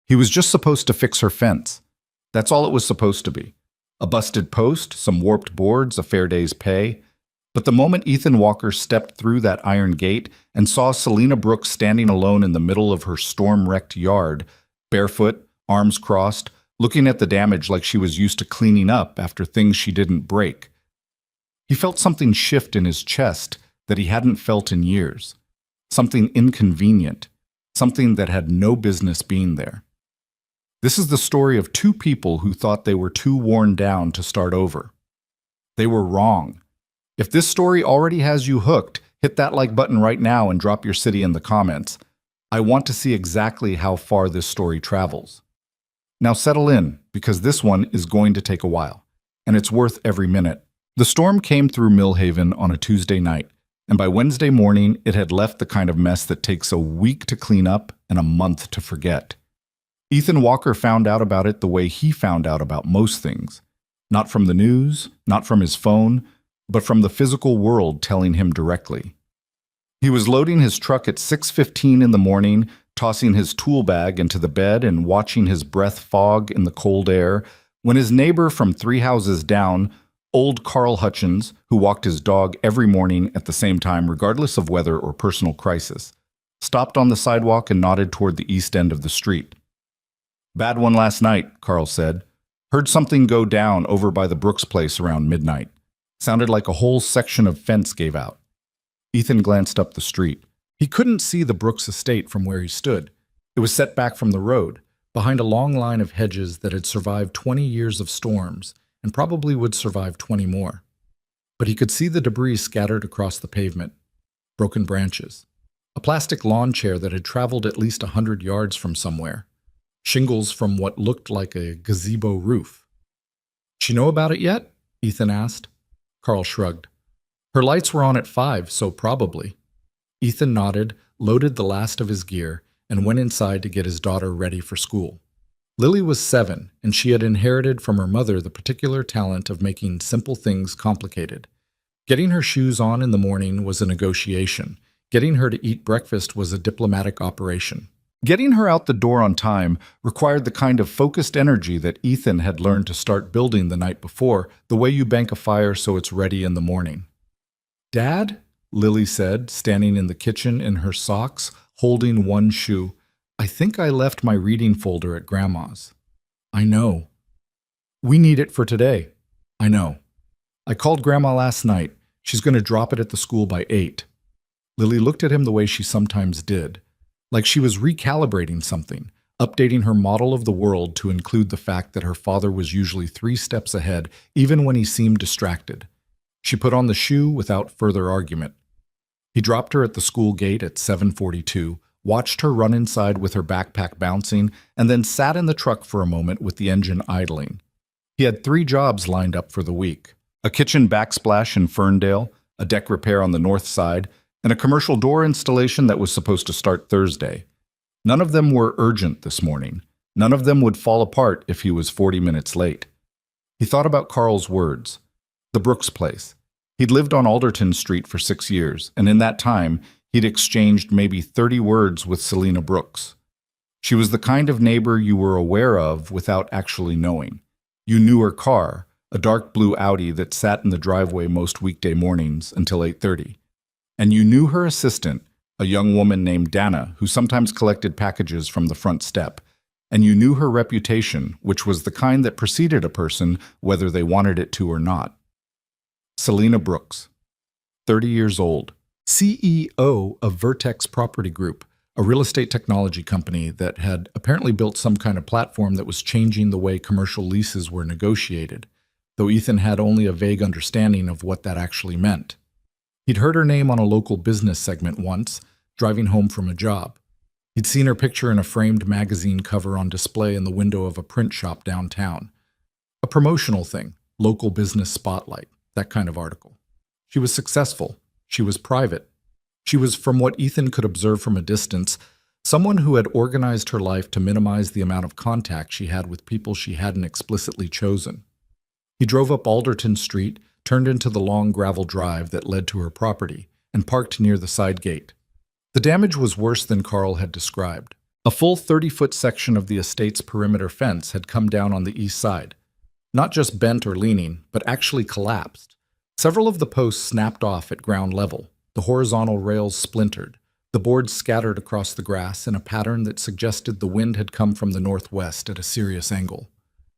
He was just supposed to fix her fence. That's all it was supposed to be. A busted post, some warped boards, a fair day's pay. But the moment Ethan Walker stepped through that iron gate and saw Selena Brooks standing alone in the middle of her storm-wrecked yard, barefoot, arms crossed, looking at the damage like she was used to cleaning up after things she didn't break, he felt something shift in his chest that he hadn't felt in years. Something inconvenient, something that had no business being there. This is the story of two people who thought they were too worn down to start over. They were wrong. If this story already has you hooked, hit that like button right now and drop your city in the comments. I want to see exactly how far this story travels. Now settle in, because this one is going to take a while, and it's worth every minute. The storm came through Millhaven on a Tuesday night, and by Wednesday morning it had left the kind of mess that takes a week to clean up and a month to forget. Ethan Walker found out about it the way he found out about most things. Not from the news, not from his phone, but from the physical world telling him directly. He was loading his truck at 6:15 in the morning, tossing his tool bag into the bed and watching his breath fog in the cold air, when his neighbor from 3 houses down, old Carl Hutchins, who walked his dog every morning at the same time regardless of weather or personal crisis, stopped on the sidewalk and nodded toward the east end of the street. "Bad one last night," Carl said. "Heard something go down over by the Brooks place around midnight. Sounded like a whole section of fence gave out." Ethan glanced up the street. He couldn't see the Brooks estate from where he stood. It was set back from the road, behind a long line of hedges that had survived 20 years of storms and probably would survive 20 more. But he could see the debris scattered across the pavement, broken branches, a plastic lawn chair that had traveled at least 100 yards from somewhere, shingles from what looked like a gazebo roof. "She know about it yet?" Ethan asked. Carl shrugged. "Her lights were on at 5, so probably." Ethan nodded, loaded the last of his gear, and went inside to get his daughter ready for school. Lily was 7, and she had inherited from her mother the particular talent of making simple things complicated. Getting her shoes on in the morning was a negotiation. Getting her to eat breakfast was a diplomatic operation. Getting her out the door on time required the kind of focused energy that Ethan had learned to start building the night before, the way you bank a fire so it's ready in the morning. "Dad?" Lily said, standing in the kitchen in her socks, holding one shoe. "I think I left my reading folder at Grandma's." "I know." "We need it for today." "I know. I called Grandma last night. She's going to drop it at the school by 8. Lily looked at him the way she sometimes did, like she was recalibrating something, updating her model of the world to include the fact that her father was usually 3 steps ahead, even when he seemed distracted. She put on the shoe without further argument. He dropped her at the school gate at 7:42, watched her run inside with her backpack bouncing, and then sat in the truck for a moment with the engine idling. He had 3 jobs lined up for the week: a kitchen backsplash in Ferndale, a deck repair on the north side, and a commercial door installation that was supposed to start Thursday. None of them were urgent this morning. None of them would fall apart if he was 40 minutes late. He thought about Carl's words. The Brooks place. He'd lived on Alderton Street for 6 years, and in that time, he'd exchanged maybe 30 words with Selena Brooks. She was the kind of neighbor you were aware of without actually knowing. You knew her car, a dark blue Audi that sat in the driveway most weekday mornings until 8:30. And you knew her assistant, a young woman named Dana, who sometimes collected packages from the front step. And you knew her reputation, which was the kind that preceded a person whether they wanted it to or not. Selena Brooks, 30 years old, CEO of Vertex Property Group, a real estate technology company that had apparently built some kind of platform that was changing the way commercial leases were negotiated, though Ethan had only a vague understanding of what that actually meant. He'd heard her name on a local business segment once, driving home from a job. He'd seen her picture in a framed magazine cover on display in the window of a print shop downtown. A promotional thing, local business spotlight, that kind of article. She was successful. She was private. She was, from what Ethan could observe from a distance, someone who had organized her life to minimize the amount of contact she had with people she hadn't explicitly chosen. He drove up Alderton Street, turned into the long gravel drive that led to her property, and parked near the side gate. The damage was worse than Carl had described. A full 30-foot section of the estate's perimeter fence had come down on the east side. Not just bent or leaning, but actually collapsed. Several of the posts snapped off at ground level. The horizontal rails splintered. The boards scattered across the grass in a pattern that suggested the wind had come from the northwest at a serious angle.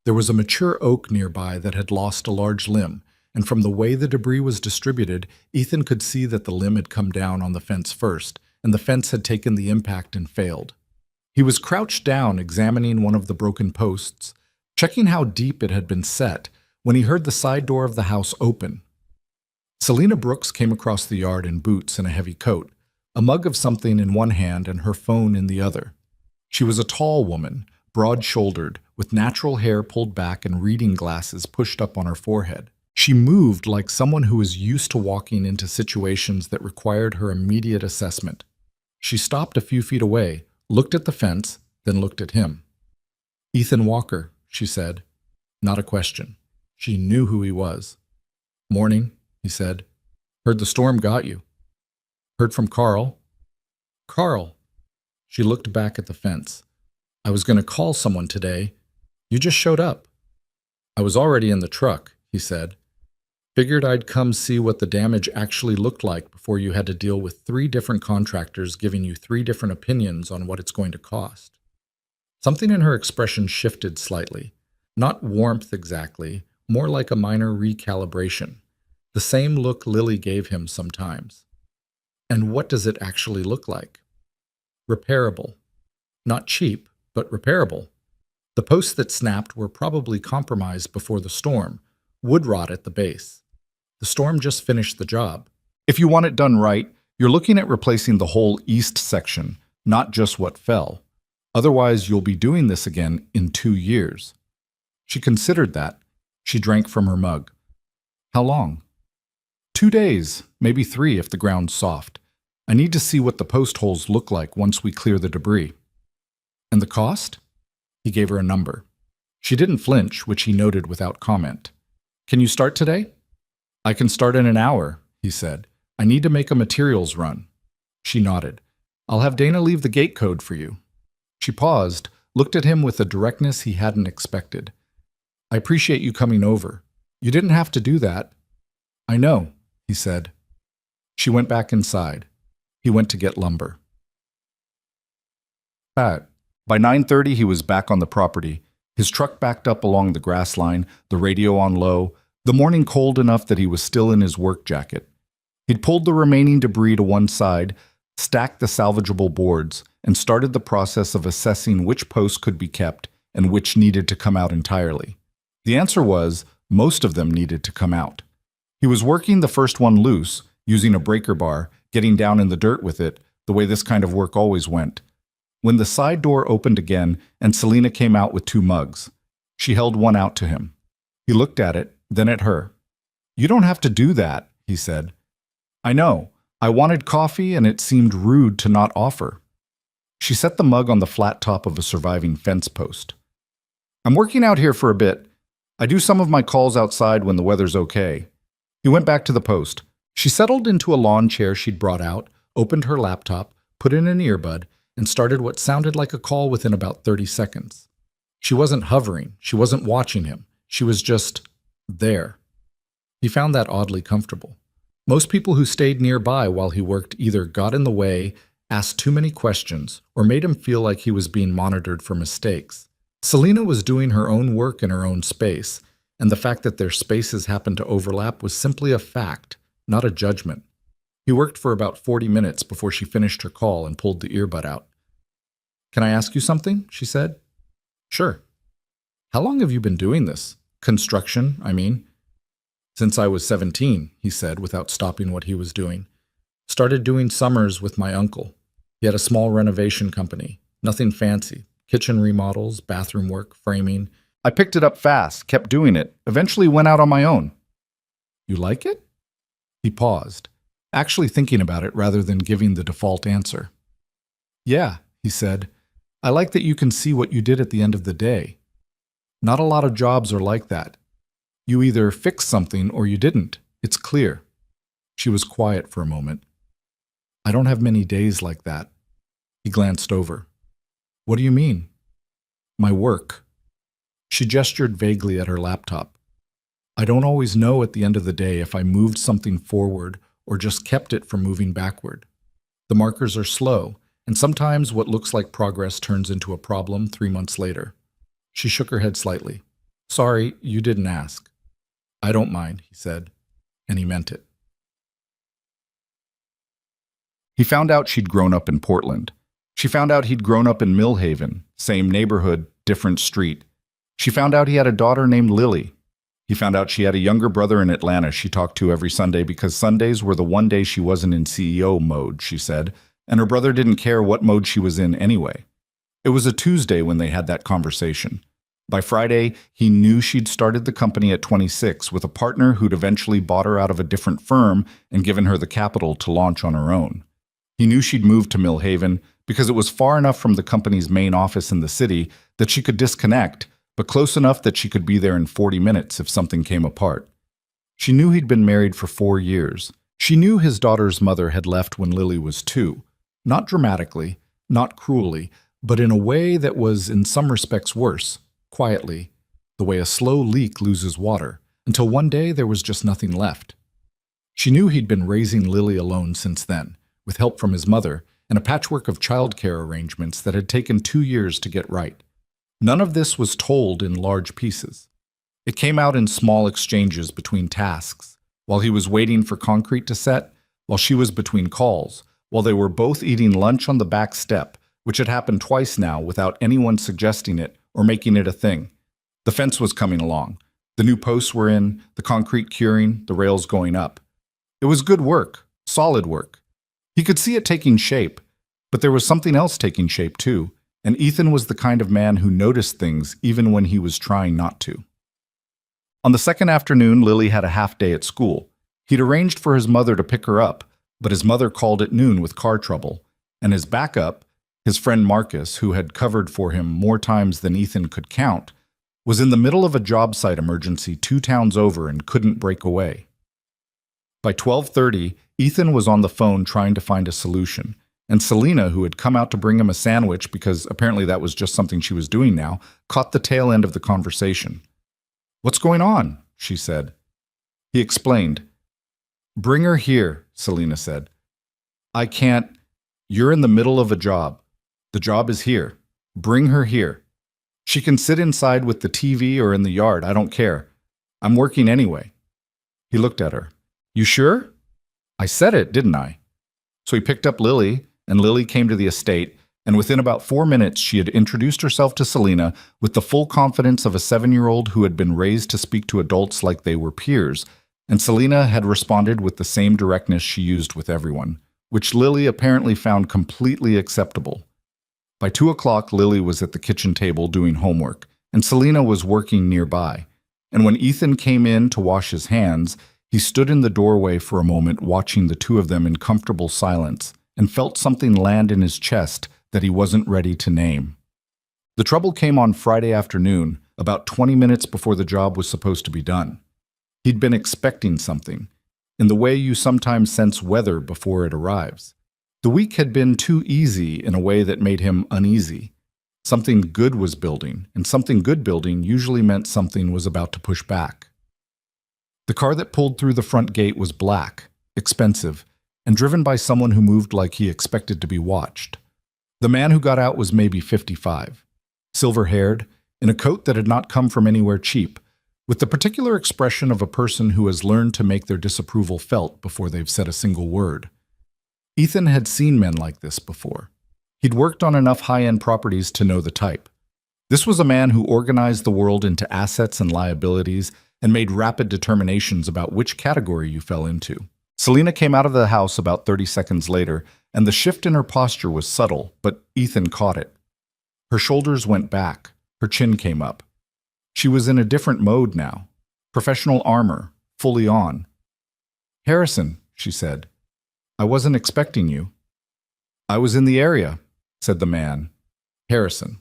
There was a mature oak nearby that had lost a large limb, and from the way the debris was distributed, Ethan could see that the limb had come down on the fence first, and the fence had taken the impact and failed. He was crouched down, examining one of the broken posts, checking how deep it had been set, when he heard the side door of the house open. Selena Brooks came across the yard in boots and a heavy coat, a mug of something in one hand and her phone in the other. She was a tall woman, broad-shouldered, with natural hair pulled back and reading glasses pushed up on her forehead. She moved like someone who was used to walking into situations that required her immediate assessment. She stopped a few feet away, looked at the fence, then looked at him. "Ethan Walker," she said. Not a question. She knew who he was. "Morning," he said. "Heard the storm got you." "Heard from Carl." "Carl." She looked back at the fence. "I was going to call someone today. You just showed up." "I was already in the truck," he said. "Figured I'd come see what the damage actually looked like before you had to deal with 3 different contractors giving you 3 different opinions on what it's going to cost." Something in her expression shifted slightly. Not warmth exactly, more like a minor recalibration. The same look Lily gave him sometimes. "And what does it actually look like?" "Repairable. Not cheap, but repairable. The posts that snapped were probably compromised before the storm, wood rot at the base. The storm just finished the job." "If you want it done right, you're looking at replacing the whole east section, not just what fell. Otherwise, you'll be doing this again in 2 years." She considered that. She drank from her mug. "How long?" 2 days, maybe 3 if the ground's soft. I need to see what the post holes look like once we clear the debris." "And the cost?" He gave her a number. She didn't flinch, which he noted without comment. "Can you start today?" "I can start in an hour," he said. "I need to make a materials run." She nodded. "I'll have Dana leave the gate code for you." She paused, looked at him with a directness he hadn't expected. "I appreciate you coming over. You didn't have to do that." "I know," he said. She went back inside. He went to get lumber. By 9:30, he was back on the property. His truck backed up along the grass line, the radio on low, the morning cold enough that he was still in his work jacket. He'd pulled the remaining debris to one side, stacked the salvageable boards, and started the process of assessing which posts could be kept and which needed to come out entirely. The answer was, most of them needed to come out. He was working the first one loose, using a breaker bar, getting down in the dirt with it, the way this kind of work always went. When the side door opened again and Selena came out with 2 mugs, she held one out to him. He looked at it, then at her. "You don't have to do that," he said. "I know. I wanted coffee and it seemed rude to not offer." She set the mug on the flat top of a surviving fence post. "I'm working out here for a bit. I do some of my calls outside when the weather's okay." He went back to the post. She settled into a lawn chair she'd brought out, opened her laptop, put in an earbud, and started what sounded like a call within about 30 seconds. She wasn't hovering. She wasn't watching him. She was just there. He found that oddly comfortable. Most people who stayed nearby while he worked either got in the way, asked too many questions, or made him feel like he was being monitored for mistakes. Selena was doing her own work in her own space, and the fact that their spaces happened to overlap was simply a fact, not a judgment. He worked for about 40 minutes before she finished her call and pulled the earbud out. "Can I ask you something?" she said. "Sure." "How long have you been doing this? Construction, I mean." "Since I was 17, he said without stopping what he was doing. "Started doing summers with my uncle. He had a small renovation company. Nothing fancy. Kitchen remodels, bathroom work, framing. I picked it up fast, kept doing it, eventually went out on my own." "You like it?" He paused, actually thinking about it rather than giving the default answer. "Yeah," he said. "I like that you can see what you did at the end of the day. Not a lot of jobs are like that. You either fixed something or you didn't. It's clear." She was quiet for a moment. "I don't have many days like that." He glanced over. What do you mean? My work. She gestured vaguely at her laptop. I don't always know at the end of the day if I moved something forward or just kept it from moving backward. The markers are slow, and sometimes what looks like progress turns into a problem 3 months later. She shook her head slightly. Sorry, you didn't ask. I don't mind, he said, and he meant it. He found out she'd grown up in Portland. She found out he'd grown up in Millhaven, same neighborhood, different street. She found out he had a daughter named Lily. He found out she had a younger brother in Atlanta she talked to every Sunday because Sundays were the one day she wasn't in CEO mode, she said, and her brother didn't care what mode she was in anyway. It was a Tuesday when they had that conversation. By Friday, he knew she'd started the company at 26 with a partner who'd eventually bought her out of a different firm and given her the capital to launch on her own. He knew she'd moved to Millhaven because it was far enough from the company's main office in the city that she could disconnect, but close enough that she could be there in 40 minutes if something came apart. She knew he'd been married for 4 years. She knew his daughter's mother had left when Lily was 2. Not dramatically, not cruelly, but in a way that was in some respects worse, quietly, the way a slow leak loses water, until one day there was just nothing left. She knew he'd been raising Lily alone since then, with help from his mother, and a patchwork of childcare arrangements that had taken 2 years to get right. None of this was told in large pieces. It came out in small exchanges between tasks, while he was waiting for concrete to set, while she was between calls, while they were both eating lunch on the back step, which had happened twice now without anyone suggesting it or making it a thing. The fence was coming along. The new posts were in, the concrete curing, the rails going up. It was good work, solid work. He could see it taking shape, but there was something else taking shape too, and Ethan was the kind of man who noticed things even when he was trying not to. On the second afternoon, Lily had a half day at school. He'd arranged for his mother to pick her up, but his mother called at noon with car trouble, and his backup, his friend Marcus, who had covered for him more times than Ethan could count, was in the middle of a job site emergency 2 towns over and couldn't break away. By 12:30, Ethan was on the phone trying to find a solution, and Selena, who had come out to bring him a sandwich because apparently that was just something she was doing now, caught the tail end of the conversation. "What's going on?" she said. He explained. "Bring her here," Selena said. "I can't. You're in the middle of a job. The job is here. Bring her here. She can sit inside with the TV or in the yard, I don't care. I'm working anyway." He looked at her. "You sure? I said it, didn't I?" So he picked up Lily, and Lily came to the estate, and within about 4 minutes she had introduced herself to Selena with the full confidence of a 7-year-old who had been raised to speak to adults like they were peers, and Selena had responded with the same directness she used with everyone, which Lily apparently found completely acceptable. By 2 o'clock, Lily was at the kitchen table doing homework, and Selena was working nearby, and when Ethan came in to wash his hands, he stood in the doorway for a moment watching the two of them in comfortable silence, and felt something land in his chest that he wasn't ready to name. The trouble came on Friday afternoon, about 20 minutes before the job was supposed to be done. He'd been expecting something, in the way you sometimes sense weather before it arrives. The week had been too easy in a way that made him uneasy. Something good was building, and something good building usually meant something was about to push back. The car that pulled through the front gate was black, expensive, and driven by someone who moved like he expected to be watched. The man who got out was maybe 55, silver-haired, in a coat that had not come from anywhere cheap, with the particular expression of a person who has learned to make their disapproval felt before they've said a single word. Ethan had seen men like this before. He'd worked on enough high-end properties to know the type. This was a man who organized the world into assets and liabilities and made rapid determinations about which category you fell into. Selena came out of the house about 30 seconds later, and the shift in her posture was subtle, but Ethan caught it. Her shoulders went back, her chin came up. She was in a different mode now, professional armor, fully on. "Harrison," she said, "I wasn't expecting you." "I was in the area," said the man, Harrison.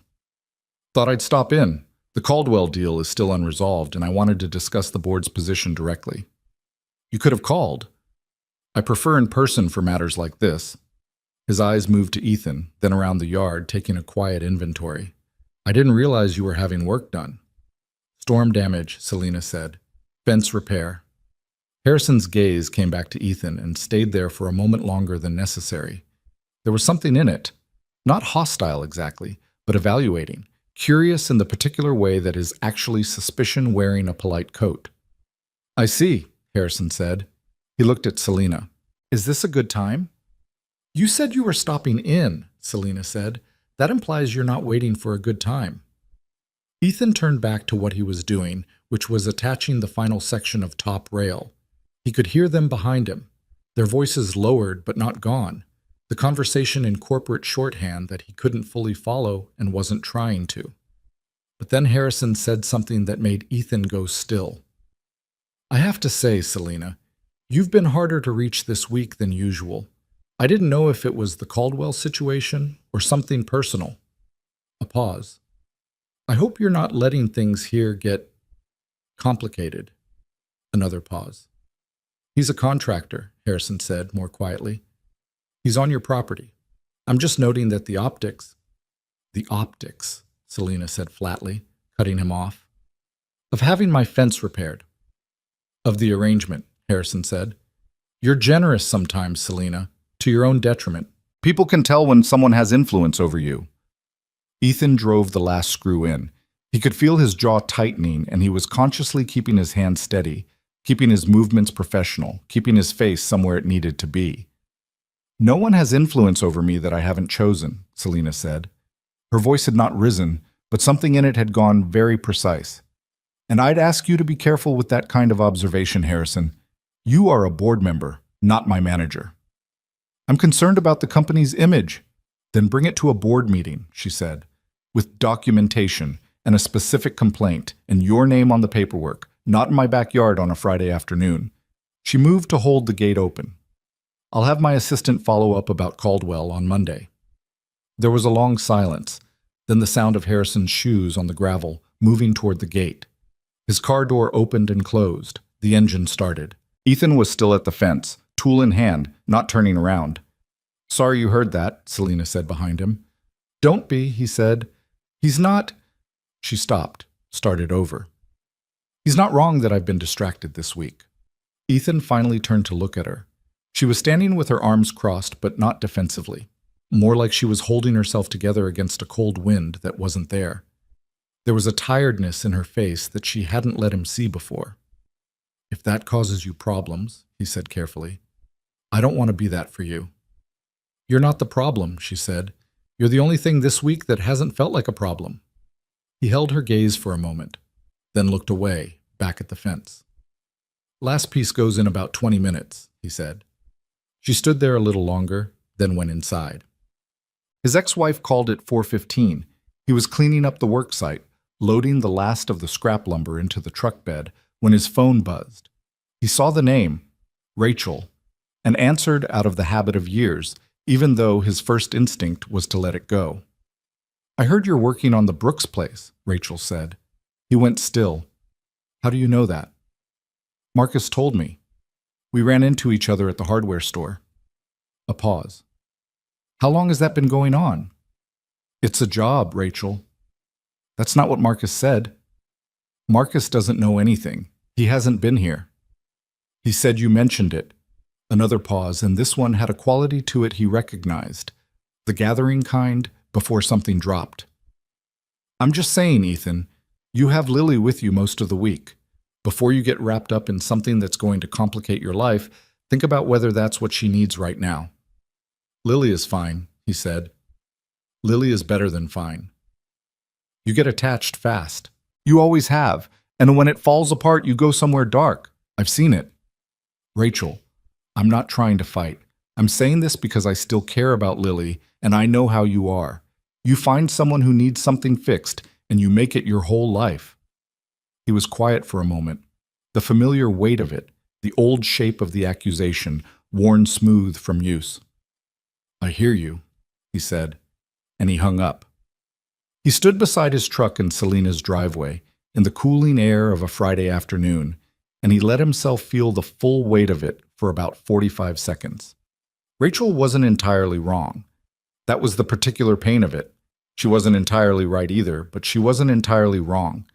"Thought I'd stop in. The Caldwell deal is still unresolved, and I wanted to discuss the board's position directly." "You could have called." "I prefer in person for matters like this." His eyes moved to Ethan, then around the yard, taking a quiet inventory. I didn't realize you were having work done. Storm damage, Selena said. Fence repair. Harrison's gaze came back to Ethan and stayed there for a moment longer than necessary. There was something in it. Not hostile exactly, but evaluating. Curious in the particular way that is actually suspicion wearing a polite coat. I see, Harrison said. He looked at Selena. Is this a good time? You said you were stopping in, Selena said. That implies you're not waiting for a good time. Ethan turned back to what he was doing, which was attaching the final section of top rail. He could hear them behind him, their voices lowered but not gone, the conversation in corporate shorthand that he couldn't fully follow and wasn't trying to. But then Harrison said something that made Ethan go still. I have to say, Selena, you've been harder to reach this week than usual. I didn't know if it was the Caldwell situation or something personal. A pause. I hope you're not letting things here get complicated. Another pause. He's a contractor, Harrison said more quietly. He's on your property. I'm just noting that the optics, Selena said flatly, cutting him off, of having my fence repaired. Of the arrangement, Harrison said. You're generous sometimes, Selena, to your own detriment. People can tell when someone has influence over you. Ethan drove the last screw in. He could feel his jaw tightening, and he was consciously keeping his hand steady, keeping his movements professional, keeping his face somewhere it needed to be. No one has influence over me that I haven't chosen, Selena said. Her voice had not risen, but something in it had gone very precise. And I'd ask you to be careful with that kind of observation, Harrison. You are a board member, not my manager. I'm concerned about the company's image. Then bring it to a board meeting, she said, with documentation and a specific complaint and your name on the paperwork, not in my backyard on a Friday afternoon. She moved to hold the gate open. I'll have my assistant follow up about Caldwell on Monday. There was a long silence, then the sound of Harrison's shoes on the gravel, moving toward the gate. His car door opened and closed. The engine started. Ethan was still at the fence, tool in hand, not turning around. Sorry you heard that, Selena said behind him. Don't be, he said. He's not... She stopped, started over. He's not wrong that I've been distracted this week. Ethan finally turned to look at her. She was standing with her arms crossed, but not defensively. More like she was holding herself together against a cold wind that wasn't there. There was a tiredness in her face that she hadn't let him see before. If that causes you problems, he said carefully, I don't want to be that for you. You're not the problem, she said. You're the only thing this week that hasn't felt like a problem. He held her gaze for a moment, then looked away, back at the fence. Last piece goes in about 20 minutes, he said. She stood there a little longer, then went inside. His ex-wife called at 4:15. He was cleaning up the work site, loading the last of the scrap lumber into the truck bed, when his phone buzzed. He saw the name, Rachel, and answered out of the habit of years, even though his first instinct was to let it go. I heard you're working on the Brooks place, Rachel said. He went still. How do you know that? Marcus told me. We ran into each other at the hardware store. A pause. How long has that been going on? It's a job, Rachel. That's not what Marcus said. Marcus doesn't know anything. He hasn't been here. He said you mentioned it. Another pause, and this one had a quality to it he recognized. The gathering kind before something dropped. I'm just saying, Ethan, you have Lily with you most of the week. Before you get wrapped up in something that's going to complicate your life, think about whether that's what she needs right now. Lily is fine, he said. Lily is better than fine. You get attached fast. You always have. And when it falls apart, you go somewhere dark. I've seen it. Rachel, I'm not trying to fight. I'm saying this because I still care about Lily, and I know how you are. You find someone who needs something fixed, and you make it your whole life. He was quiet for a moment. The familiar weight of it, the old shape of the accusation, worn smooth from use. I hear you, he said, and he hung up. He stood beside his truck in Selena's driveway, in the cooling air of a Friday afternoon, and he let himself feel the full weight of it for about 45 seconds. Rachel wasn't entirely wrong. That was the particular pain of it. She wasn't entirely right either, but she wasn't entirely wrong.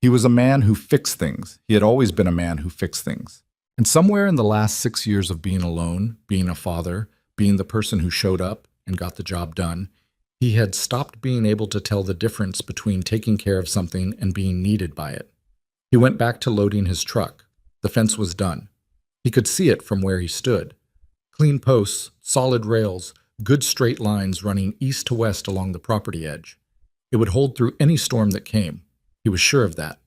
He was a man who fixed things. He had always been a man who fixed things. And somewhere in the last 6 years of being alone, being a father, being the person who showed up and got the job done, he had stopped being able to tell the difference between taking care of something and being needed by it. He went back to loading his truck. The fence was done. He could see it from where he stood. Clean posts, solid rails, good straight lines running east to west along the property edge. It would hold through any storm that came. He was sure of that.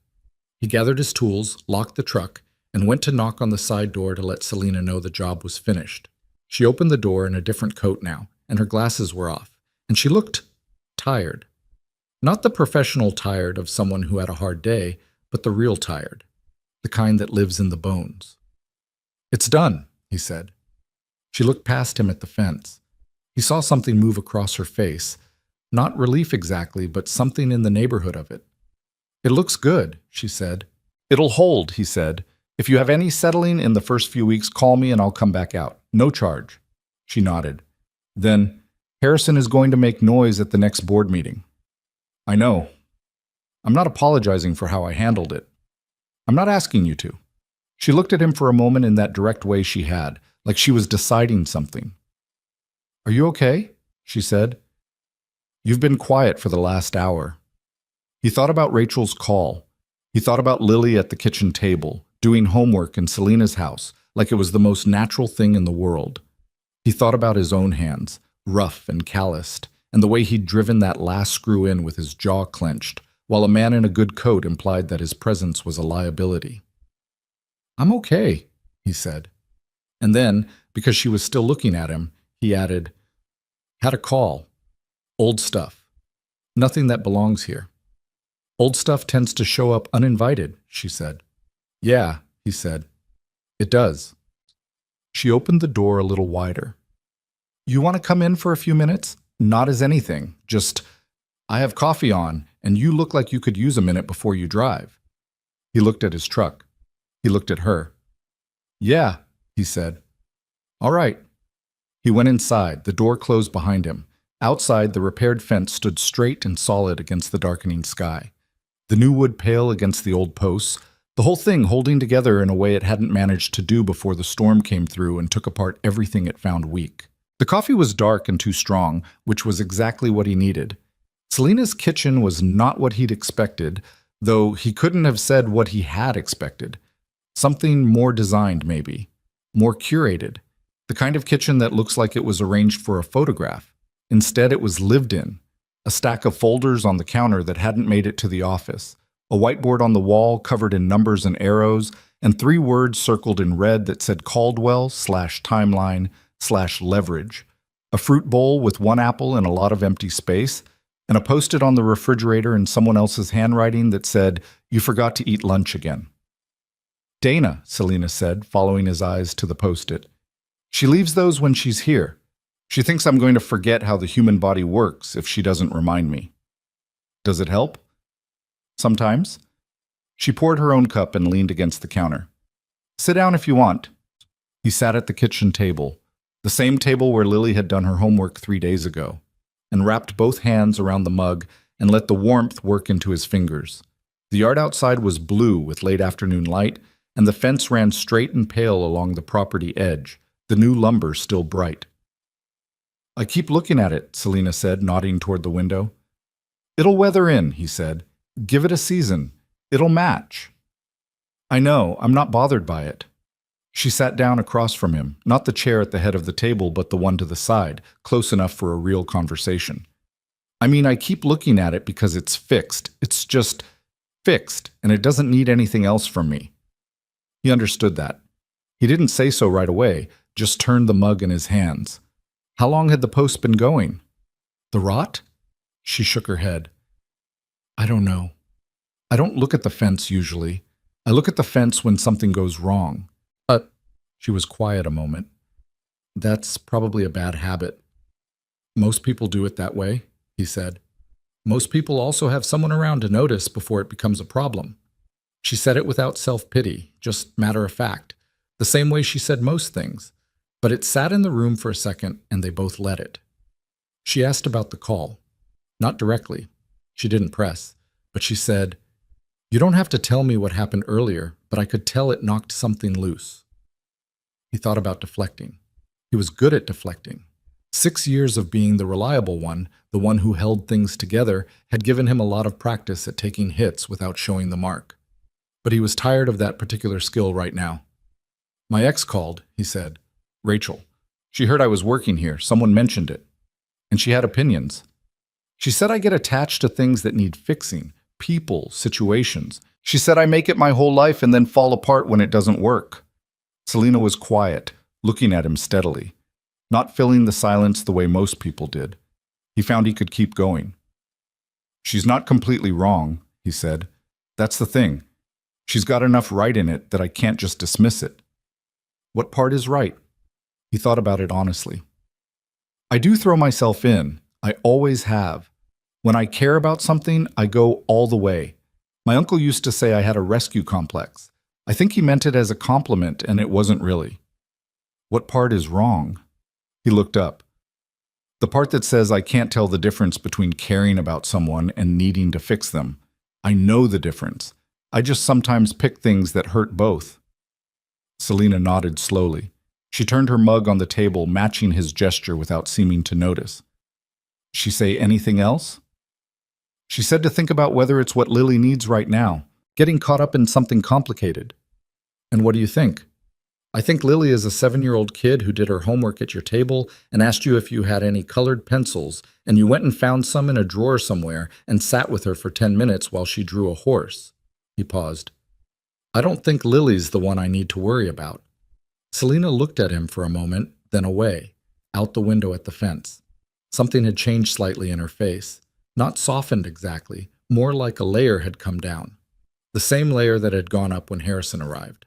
He gathered his tools, locked the truck, and went to knock on the side door to let Selena know the job was finished. She opened the door in a different coat now, and her glasses were off, and she looked tired. Not the professional tired of someone who had a hard day, but the real tired, the kind that lives in the bones. "It's done," he said. She looked past him at the fence. He saw something move across her face. Not relief exactly, but something in the neighborhood of it. "It looks good," she said. "It'll hold," he said. "If you have any settling in the first few weeks, call me and I'll come back out. No charge." She nodded. Then, "Harrison is going to make noise at the next board meeting." "I know. I'm not apologizing for how I handled it. I'm not asking you to." She looked at him for a moment in that direct way she had, like she was deciding something. "Are you okay?" she said. "You've been quiet for the last hour." He thought about Rachel's call. He thought about Lily at the kitchen table, doing homework in Selena's house, like it was the most natural thing in the world. He thought about his own hands, rough and calloused, and the way he'd driven that last screw in with his jaw clenched, while a man in a good coat implied that his presence was a liability. "I'm okay," he said. And then, because she was still looking at him, he added, "Had a call. Old stuff. Nothing that belongs here." "Old stuff tends to show up uninvited," she said. "Yeah," he said. "It does." She opened the door a little wider. "You want to come in for a few minutes? Not as anything, just, I have coffee on, and you look like you could use a minute before you drive." He looked at his truck. He looked at her. "Yeah," he said. "All right." He went inside. The door closed behind him. Outside, the repaired fence stood straight and solid against the darkening sky. The new wood pale against the old posts, the whole thing holding together in a way it hadn't managed to do before the storm came through and took apart everything it found weak. The coffee was dark and too strong, which was exactly what he needed. Selena's kitchen was not what he'd expected, though he couldn't have said what he had expected. Something more designed, maybe. More curated. The kind of kitchen that looks like it was arranged for a photograph. Instead, it was lived in. A stack of folders on the counter that hadn't made it to the office. A whiteboard on the wall covered in numbers and arrows, and 3 words circled in red that said Caldwell/timeline/leverage. A fruit bowl with 1 apple and a lot of empty space, and a post-it on the refrigerator in someone else's handwriting that said, "You forgot to eat lunch again." "Dana," Selena said, following his eyes to the post-it. "She leaves those when she's here. She thinks I'm going to forget how the human body works if she doesn't remind me." "Does it help?" "Sometimes." She poured her own cup and leaned against the counter. "Sit down if you want." He sat at the kitchen table, the same table where Lily had done her homework 3 days ago, and wrapped both hands around the mug and let the warmth work into his fingers. The yard outside was blue with late afternoon light, and the fence ran straight and pale along the property edge, the new lumber still bright. "I keep looking at it," Selena said, nodding toward the window. "It'll weather in," he said. "Give it a season. It'll match." "I know. I'm not bothered by it." She sat down across from him, not the chair at the head of the table, but the one to the side, close enough for a real conversation. "I mean, I keep looking at it because it's fixed. It's just fixed, and it doesn't need anything else from me." He understood that. He didn't say so right away, just turned the mug in his hands. How long had the post been going? "The rot?" She shook her head. "I don't know. I don't look at the fence usually. I look at the fence when something goes wrong." She was quiet a moment. "That's probably a bad habit." "Most people do it that way," he said. "Most people also have someone around to notice before it becomes a problem." She said it without self-pity, just matter of fact, the same way she said most things. But it sat in the room for a second, and they both let it. She asked about the call. Not directly. She didn't press. But she said, "You don't have to tell me what happened earlier, but I could tell it knocked something loose." He thought about deflecting. He was good at deflecting. 6 years of being the reliable one, the one who held things together, had given him a lot of practice at taking hits without showing the mark. But he was tired of that particular skill right now. "My ex called," he said. "Rachel. She heard I was working here. Someone mentioned it. And she had opinions. She said I get attached to things that need fixing, people, situations. She said I make it my whole life and then fall apart when it doesn't work." Selena was quiet, looking at him steadily, not filling the silence the way most people did. He found he could keep going. "She's not completely wrong," he said. "That's the thing. She's got enough right in it that I can't just dismiss it." "What part is right?" He thought about it honestly. "I do throw myself in. I always have. When I care about something, I go all the way. My uncle used to say I had a rescue complex. I think he meant it as a compliment, and it wasn't really." "What part is wrong?" He looked up. "The part that says I can't tell the difference between caring about someone and needing to fix them. I know the difference. I just sometimes pick things that hurt both." Selena nodded slowly. She turned her mug on the table, matching his gesture without seeming to notice. "She say anything else?" "She said to think about whether it's what Lily needs right now, getting caught up in something complicated." "And what do you think?" "I think Lily is a 7-year-old kid who did her homework at your table and asked you if you had any colored pencils, and you went and found some in a drawer somewhere and sat with her for 10 minutes while she drew a horse." He paused. "I don't think Lily's the one I need to worry about." Selena looked at him for a moment, then away, out the window at the fence. Something had changed slightly in her face. Not softened exactly, more like a layer had come down. The same layer that had gone up when Harrison arrived.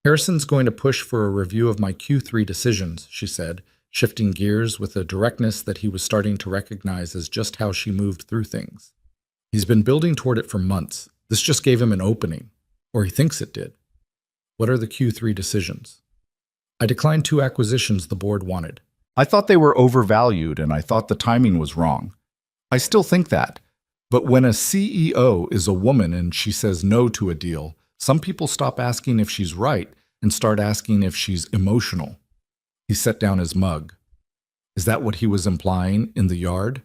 "Harrison's going to push for a review of my Q3 decisions," she said, shifting gears with a directness that he was starting to recognize as just how she moved through things. "He's been building toward it for months. This just gave him an opening. Or he thinks it did." "What are the Q3 decisions?" "I declined 2 acquisitions the board wanted. I thought they were overvalued, and I thought the timing was wrong. I still think that. But when a CEO is a woman and she says no to a deal, some people stop asking if she's right and start asking if she's emotional." He set down his mug. Is that what he was implying in the yard?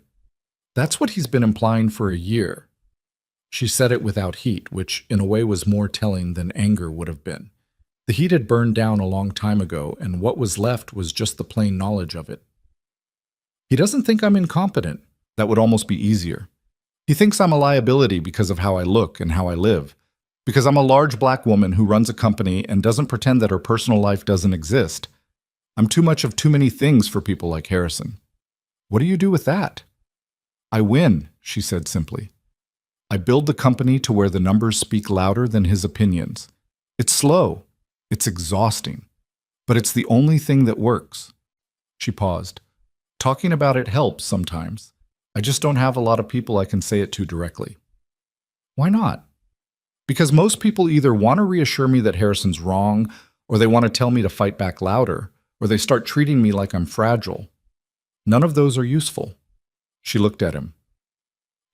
"That's what he's been implying for a year." She said it without heat, which in a way was more telling than anger would have been. The heat had burned down a long time ago, and what was left was just the plain knowledge of it. "He doesn't think I'm incompetent. That would almost be easier. He thinks I'm a liability because of how I look and how I live. Because I'm a large black woman who runs a company and doesn't pretend that her personal life doesn't exist. I'm too much of too many things for people like Harrison." "What do you do with that?" "I win," she said simply. "I build the company to where the numbers speak louder than his opinions. It's slow. It's exhausting. But it's the only thing that works." She paused. "Talking about it helps sometimes. I just don't have a lot of people I can say it to directly." "Why not?" "Because most people either want to reassure me that Harrison's wrong, or they want to tell me to fight back louder, or they start treating me like I'm fragile. None of those are useful." She looked at him.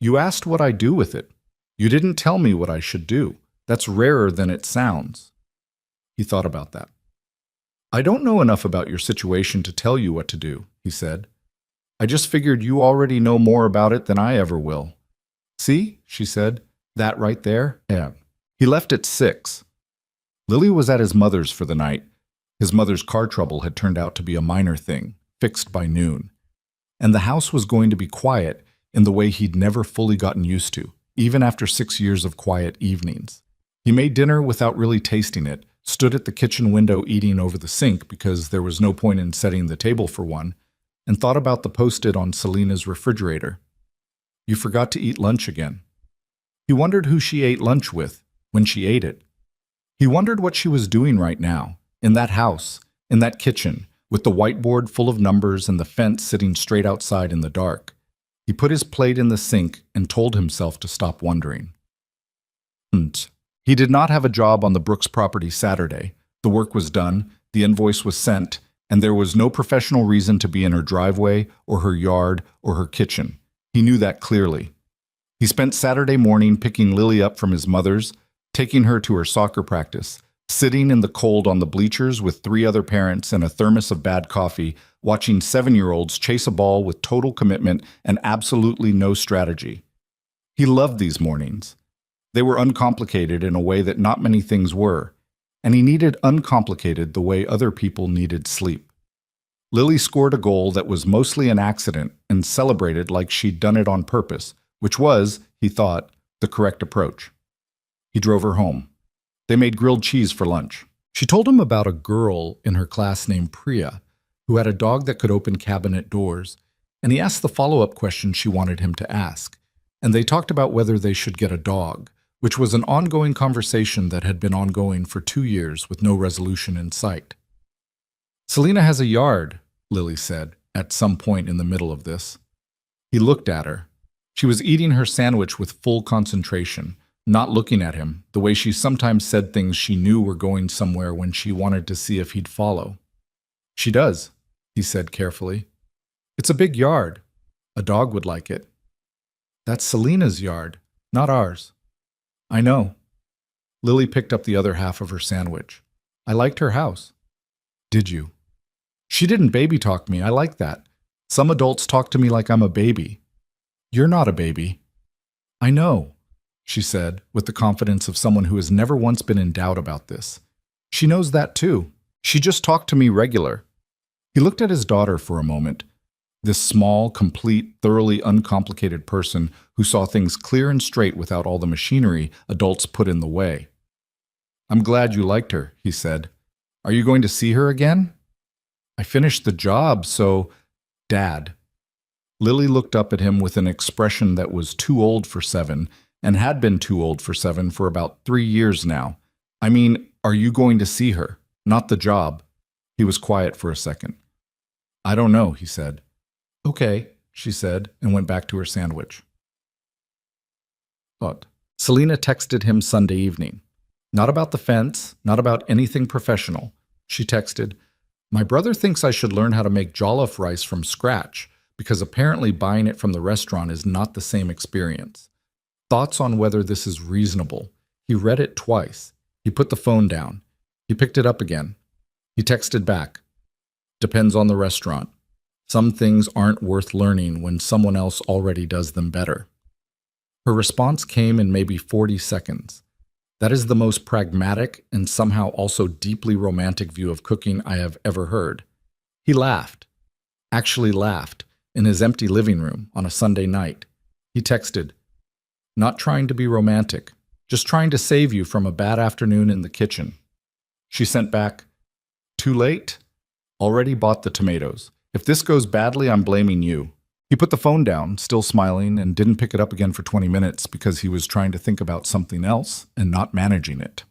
"You asked what I do with it. You didn't tell me what I should do. That's rarer than it sounds." He thought about that. "I don't know enough about your situation to tell you what to do," he said. "I just figured you already know more about it than I ever will." "See," she said, "that right there? Yeah." He left at 6. Lily was at his mother's for the night. His mother's car trouble had turned out to be a minor thing, fixed by noon. And the house was going to be quiet in the way he'd never fully gotten used to, even after 6 years of quiet evenings. He made dinner without really tasting it, stood at the kitchen window eating over the sink because there was no point in setting the table for one, and thought about the post-it on Selena's refrigerator. "You forgot to eat lunch again." He wondered who she ate lunch with, when she ate it. He wondered what she was doing right now, in that house, in that kitchen, with the whiteboard full of numbers and the fence sitting straight outside in the dark. He put his plate in the sink and told himself to stop wondering. He did not have a job on the Brooks property Saturday. The work was done, the invoice was sent, and there was no professional reason to be in her driveway or her yard or her kitchen. He knew that clearly. He spent Saturday morning picking Lily up from his mother's, taking her to her soccer practice, sitting in the cold on the bleachers with 3 other parents and a thermos of bad coffee, watching 7-year-olds chase a ball with total commitment and absolutely no strategy. He loved these mornings. They were uncomplicated in a way that not many things were, and he needed uncomplicated the way other people needed sleep. Lily scored a goal that was mostly an accident and celebrated like she'd done it on purpose, which was, he thought, the correct approach. He drove her home. They made grilled cheese for lunch. She told him about a girl in her class named Priya, who had a dog that could open cabinet doors, and he asked the follow-up question she wanted him to ask, and they talked about whether they should get a dog, which was an ongoing conversation that had been ongoing for 2 years with no resolution in sight. "Selena has a yard," Lily said, at some point in the middle of this. He looked at her. She was eating her sandwich with full concentration, not looking at him, the way she sometimes said things she knew were going somewhere when she wanted to see if he'd follow. "She does," he said carefully. "It's a big yard. A dog would like it." "That's Selena's yard, not ours." "I know." Lily picked up the other half of her sandwich. "I liked her house." "Did you?" "She didn't baby talk me. I like that. Some adults talk to me like I'm a baby." "You're not a baby." "I know," she said, with the confidence of someone who has never once been in doubt about this. "She knows that too. She just talked to me regular." He looked at his daughter for a moment, this small, complete, thoroughly uncomplicated person who saw things clear and straight without all the machinery adults put in the way. "I'm glad you liked her," he said. "Are you going to see her again?" "I finished the job, so—" "Dad." Lily looked up at him with an expression that was too old for 7, and had been too old for 7 for about 3 years now. "I mean, are you going to see her? Not the job." He was quiet for a second. "I don't know," he said. "Okay," she said, and went back to her sandwich. But Selena texted him Sunday evening. Not about the fence, not about anything professional. She texted, "My brother thinks I should learn how to make jollof rice from scratch, because apparently buying it from the restaurant is not the same experience. Thoughts on whether this is reasonable." He read it twice. He put the phone down. He picked it up again. He texted back, "Depends on the restaurant. Some things aren't worth learning when someone else already does them better." Her response came in maybe 40 seconds. That is the most pragmatic and somehow also deeply romantic view of cooking I have ever heard. He laughed, actually laughed, in his empty living room on a Sunday night. He texted, "Not trying to be romantic, just trying to save you from a bad afternoon in the kitchen." She sent back, "Too late? Already bought the tomatoes. If this goes badly, I'm blaming you." He put the phone down, still smiling, and didn't pick it up again for 20 minutes because he was trying to think about something else and not managing it.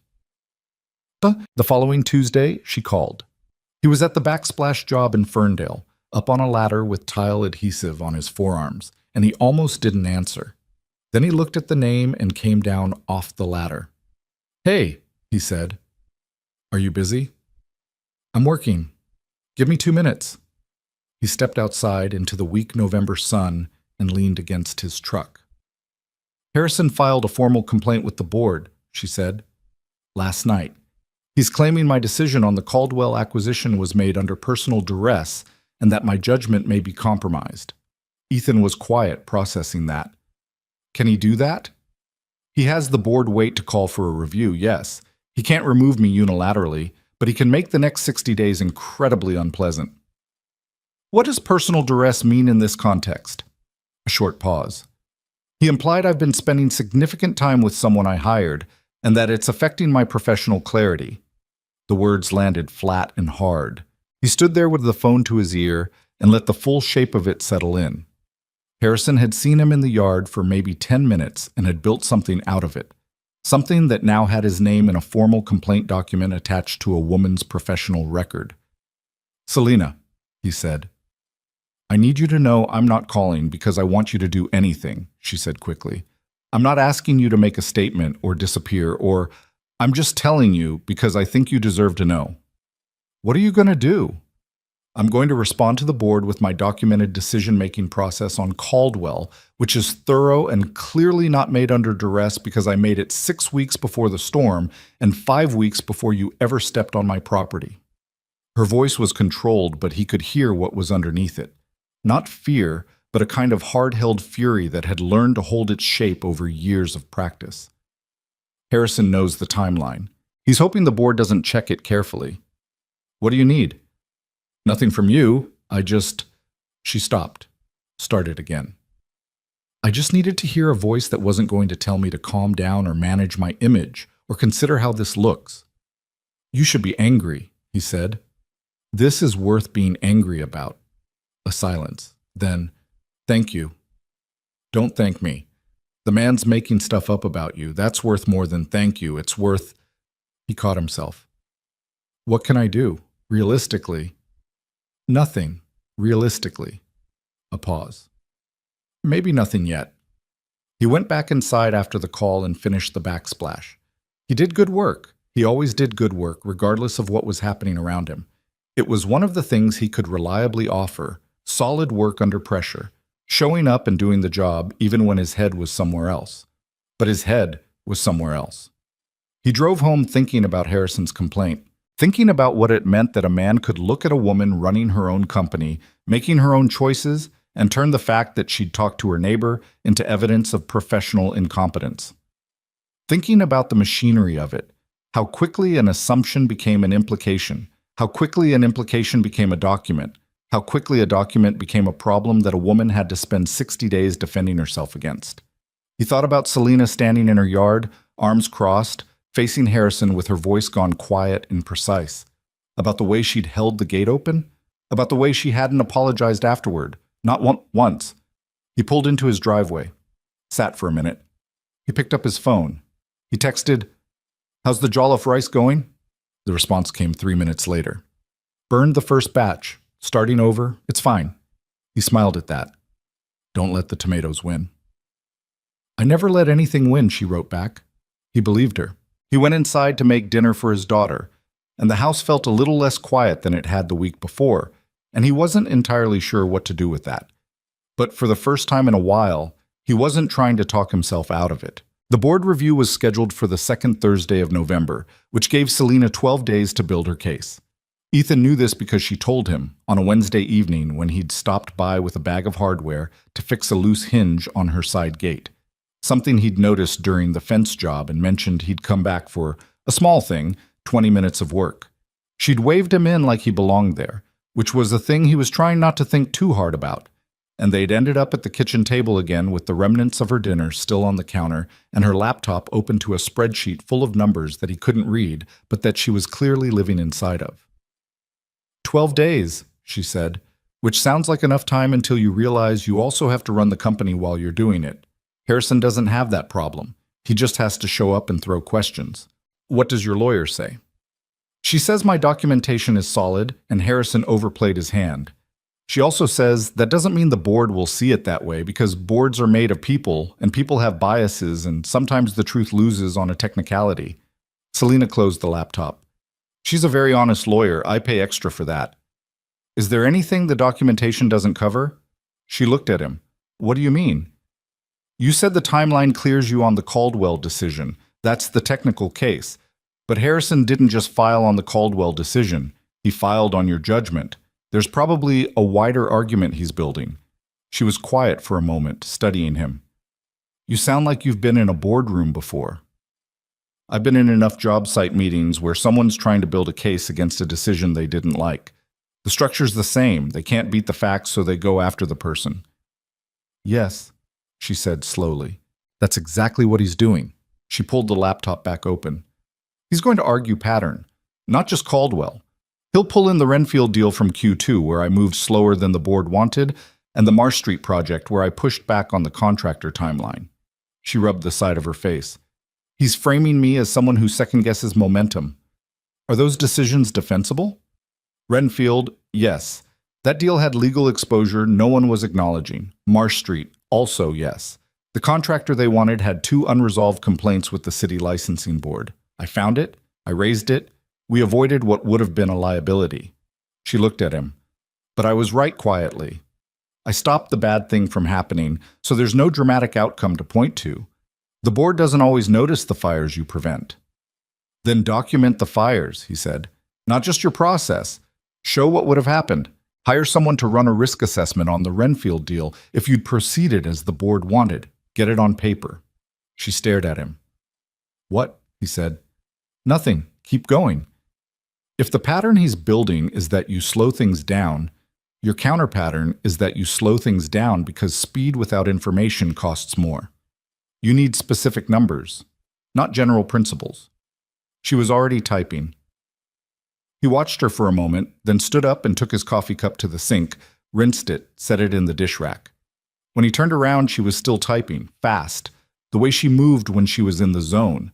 The following Tuesday, she called. He was at the backsplash job in Ferndale, up on a ladder with tile adhesive on his forearms, and he almost didn't answer. Then he looked at the name and came down off the ladder. "Hey," he said. "Are you busy?" "I'm working. Give me 2 minutes." He stepped outside into the weak November sun and leaned against his truck. "Harrison filed a formal complaint with the board," she said, "last night. He's claiming my decision on the Caldwell acquisition was made under personal duress and that my judgment may be compromised." Ethan was quiet, processing that. "Can he do that?" "He has the board wait to call for a review, yes. He can't remove me unilaterally, but he can make the next 60 days incredibly unpleasant." "What does personal duress mean in this context?" A short pause. "He implied I've been spending significant time with someone I hired, and that it's affecting my professional clarity." The words landed flat and hard. He stood there with the phone to his ear and let the full shape of it settle in. Harrison had seen him in the yard for maybe 10 minutes and had built something out of it. Something that now had his name in a formal complaint document attached to a woman's professional record. "Selena," he said. "I need you to know I'm not calling because I want you to do anything," she said quickly. "I'm not asking you to make a statement or disappear I'm just telling you because I think you deserve to know." "What are you going to do?" I'm going to respond to the board with my documented decision-making process on Caldwell, which is thorough and clearly not made under duress because I made it 6 weeks before the storm and 5 weeks before you ever stepped on my property." Her voice was controlled, but he could hear what was underneath it. Not fear, but a kind of hard-held fury that had learned to hold its shape over years of practice. Harrison knows the timeline. He's hoping the board doesn't check it carefully. "What do you need?" "Nothing from you. She stopped. Started again. "I just needed to hear a voice that wasn't going to tell me to calm down or manage my image or consider how this looks." "You should be angry," he said. "This is worth being angry about." A silence. Then, "Thank you." "Don't thank me. The man's making stuff up about you. That's worth more than thank you. It's worth—" He caught himself. "What can I do? Realistically?" "Nothing. Realistically." A pause. "Maybe nothing yet." He went back inside after the call and finished the backsplash. He did good work. He always did good work, regardless of what was happening around him. It was one of the things he could reliably offer: solid work under pressure, showing up and doing the job even when his head was somewhere else. But his head was somewhere else. He drove home thinking about Harrison's complaint, thinking about what it meant that a man could look at a woman running her own company, making her own choices, and turn the fact that she'd talked to her neighbor into evidence of professional incompetence. Thinking about the machinery of it, how quickly an assumption became an implication, how quickly an implication became a document, how quickly a document became a problem that a woman had to spend 60 days defending herself against. He thought about Selena standing in her yard, arms crossed, facing Harrison with her voice gone quiet and precise, about the way she'd held the gate open, about the way she hadn't apologized afterward, not once. He pulled into his driveway, sat for a minute. He picked up his phone. He texted, "How's the jollof rice going?" The response came 3 minutes later. "Burned the first batch. Starting over. It's fine." He smiled at that. "Don't let the tomatoes win." "I never let anything win," she wrote back. He believed her. He went inside to make dinner for his daughter, and the house felt a little less quiet than it had the week before, and he wasn't entirely sure what to do with that. But for the first time in a while, he wasn't trying to talk himself out of it. The board review was scheduled for the second Thursday of November, which gave Selena 12 days to build her case. Ethan knew this because she told him on a Wednesday evening when he'd stopped by with a bag of hardware to fix a loose hinge on her side gate. Something he'd noticed during the fence job and mentioned he'd come back for a small thing, 20 minutes of work. She'd waved him in like he belonged there, which was a thing he was trying not to think too hard about. And they'd ended up at the kitchen table again with the remnants of her dinner still on the counter and her laptop open to a spreadsheet full of numbers that he couldn't read, but that she was clearly living inside of. 12 days, she said, which sounds like enough time until you realize you also have to run the company while you're doing it. Harrison doesn't have that problem. He just has to show up and throw questions. What does your lawyer say? She says my documentation is solid and Harrison overplayed his hand. She also says that doesn't mean the board will see it that way because boards are made of people and people have biases and sometimes the truth loses on a technicality. Selena closed the laptop. She's a very honest lawyer. I pay extra for that. Is there anything the documentation doesn't cover? She looked at him. What do you mean? You said the timeline clears you on the Caldwell decision. That's the technical case. But Harrison didn't just file on the Caldwell decision. He filed on your judgment. There's probably a wider argument he's building. She was quiet for a moment, studying him. You sound like you've been in a boardroom before. I've been in enough job site meetings where someone's trying to build a case against a decision they didn't like. The structure's the same. They can't beat the facts, so they go after the person. Yes, she said slowly. That's exactly what he's doing. She pulled the laptop back open. He's going to argue pattern, not just Caldwell. He'll pull in the Renfield deal from Q2, where I moved slower than the board wanted, and the Marsh Street project, where I pushed back on the contractor timeline. She rubbed the side of her face. He's framing me as someone who second-guesses momentum. Are those decisions defensible? Renfield, yes. That deal had legal exposure no one was acknowledging. Marsh Street, also yes. The contractor they wanted had 2 unresolved complaints with the city licensing board. I found it. I raised it. We avoided what would have been a liability. She looked at him. But I was right quietly. I stopped the bad thing from happening, so there's no dramatic outcome to point to. The board doesn't always notice the fires you prevent. Then document the fires, he said. Not just your process. Show what would have happened. Hire someone to run a risk assessment on the Renfield deal if you'd proceeded as the board wanted. Get it on paper. She stared at him. What? He said. Nothing. Keep going. If the pattern he's building is that you slow things down, your counter pattern is that you slow things down because speed without information costs more. You need specific numbers, not general principles. She was already typing. He watched her for a moment, then stood up and took his coffee cup to the sink, rinsed it, set it in the dish rack. When he turned around, she was still typing, fast, the way she moved when she was in the zone,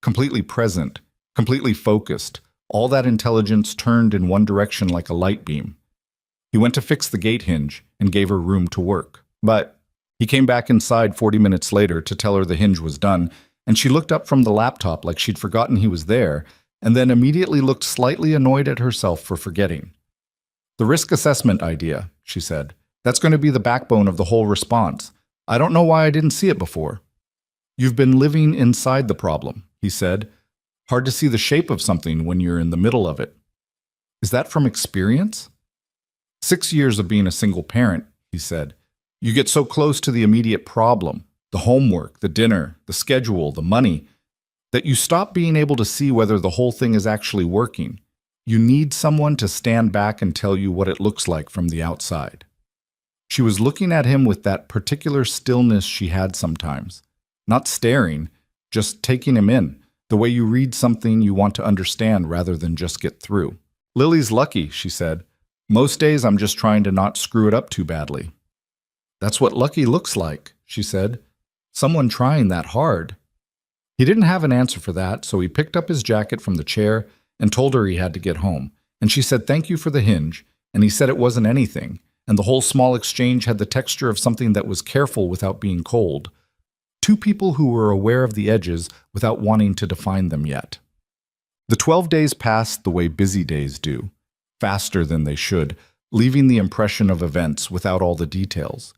completely present, completely focused, all that intelligence turned in one direction like a light beam. He went to fix the gate hinge and gave her room to work. But he came back inside 40 minutes later to tell her the hinge was done, and she looked up from the laptop like she'd forgotten he was there, and then immediately looked slightly annoyed at herself for forgetting. The risk assessment idea, she said. That's going to be the backbone of the whole response. I don't know why I didn't see it before. You've been living inside the problem, he said. Hard to see the shape of something when you're in the middle of it. Is that from experience? 6 years of being a single parent, he said. You get so close to the immediate problem, the homework, the dinner, the schedule, the money, that you stop being able to see whether the whole thing is actually working. You need someone to stand back and tell you what it looks like from the outside. She was looking at him with that particular stillness she had sometimes. Not staring, just taking him in, the way you read something you want to understand rather than just get through. Lily's lucky, she said. Most days I'm just trying to not screw it up too badly. That's what lucky looks like, she said. Someone trying that hard. He didn't have an answer for that, so he picked up his jacket from the chair and told her he had to get home. And she said thank you for the hinge, and he said it wasn't anything, and the whole small exchange had the texture of something that was careful without being cold. Two people who were aware of the edges without wanting to define them yet. The 12 days passed the way busy days do, faster than they should, leaving the impression of events without all the details.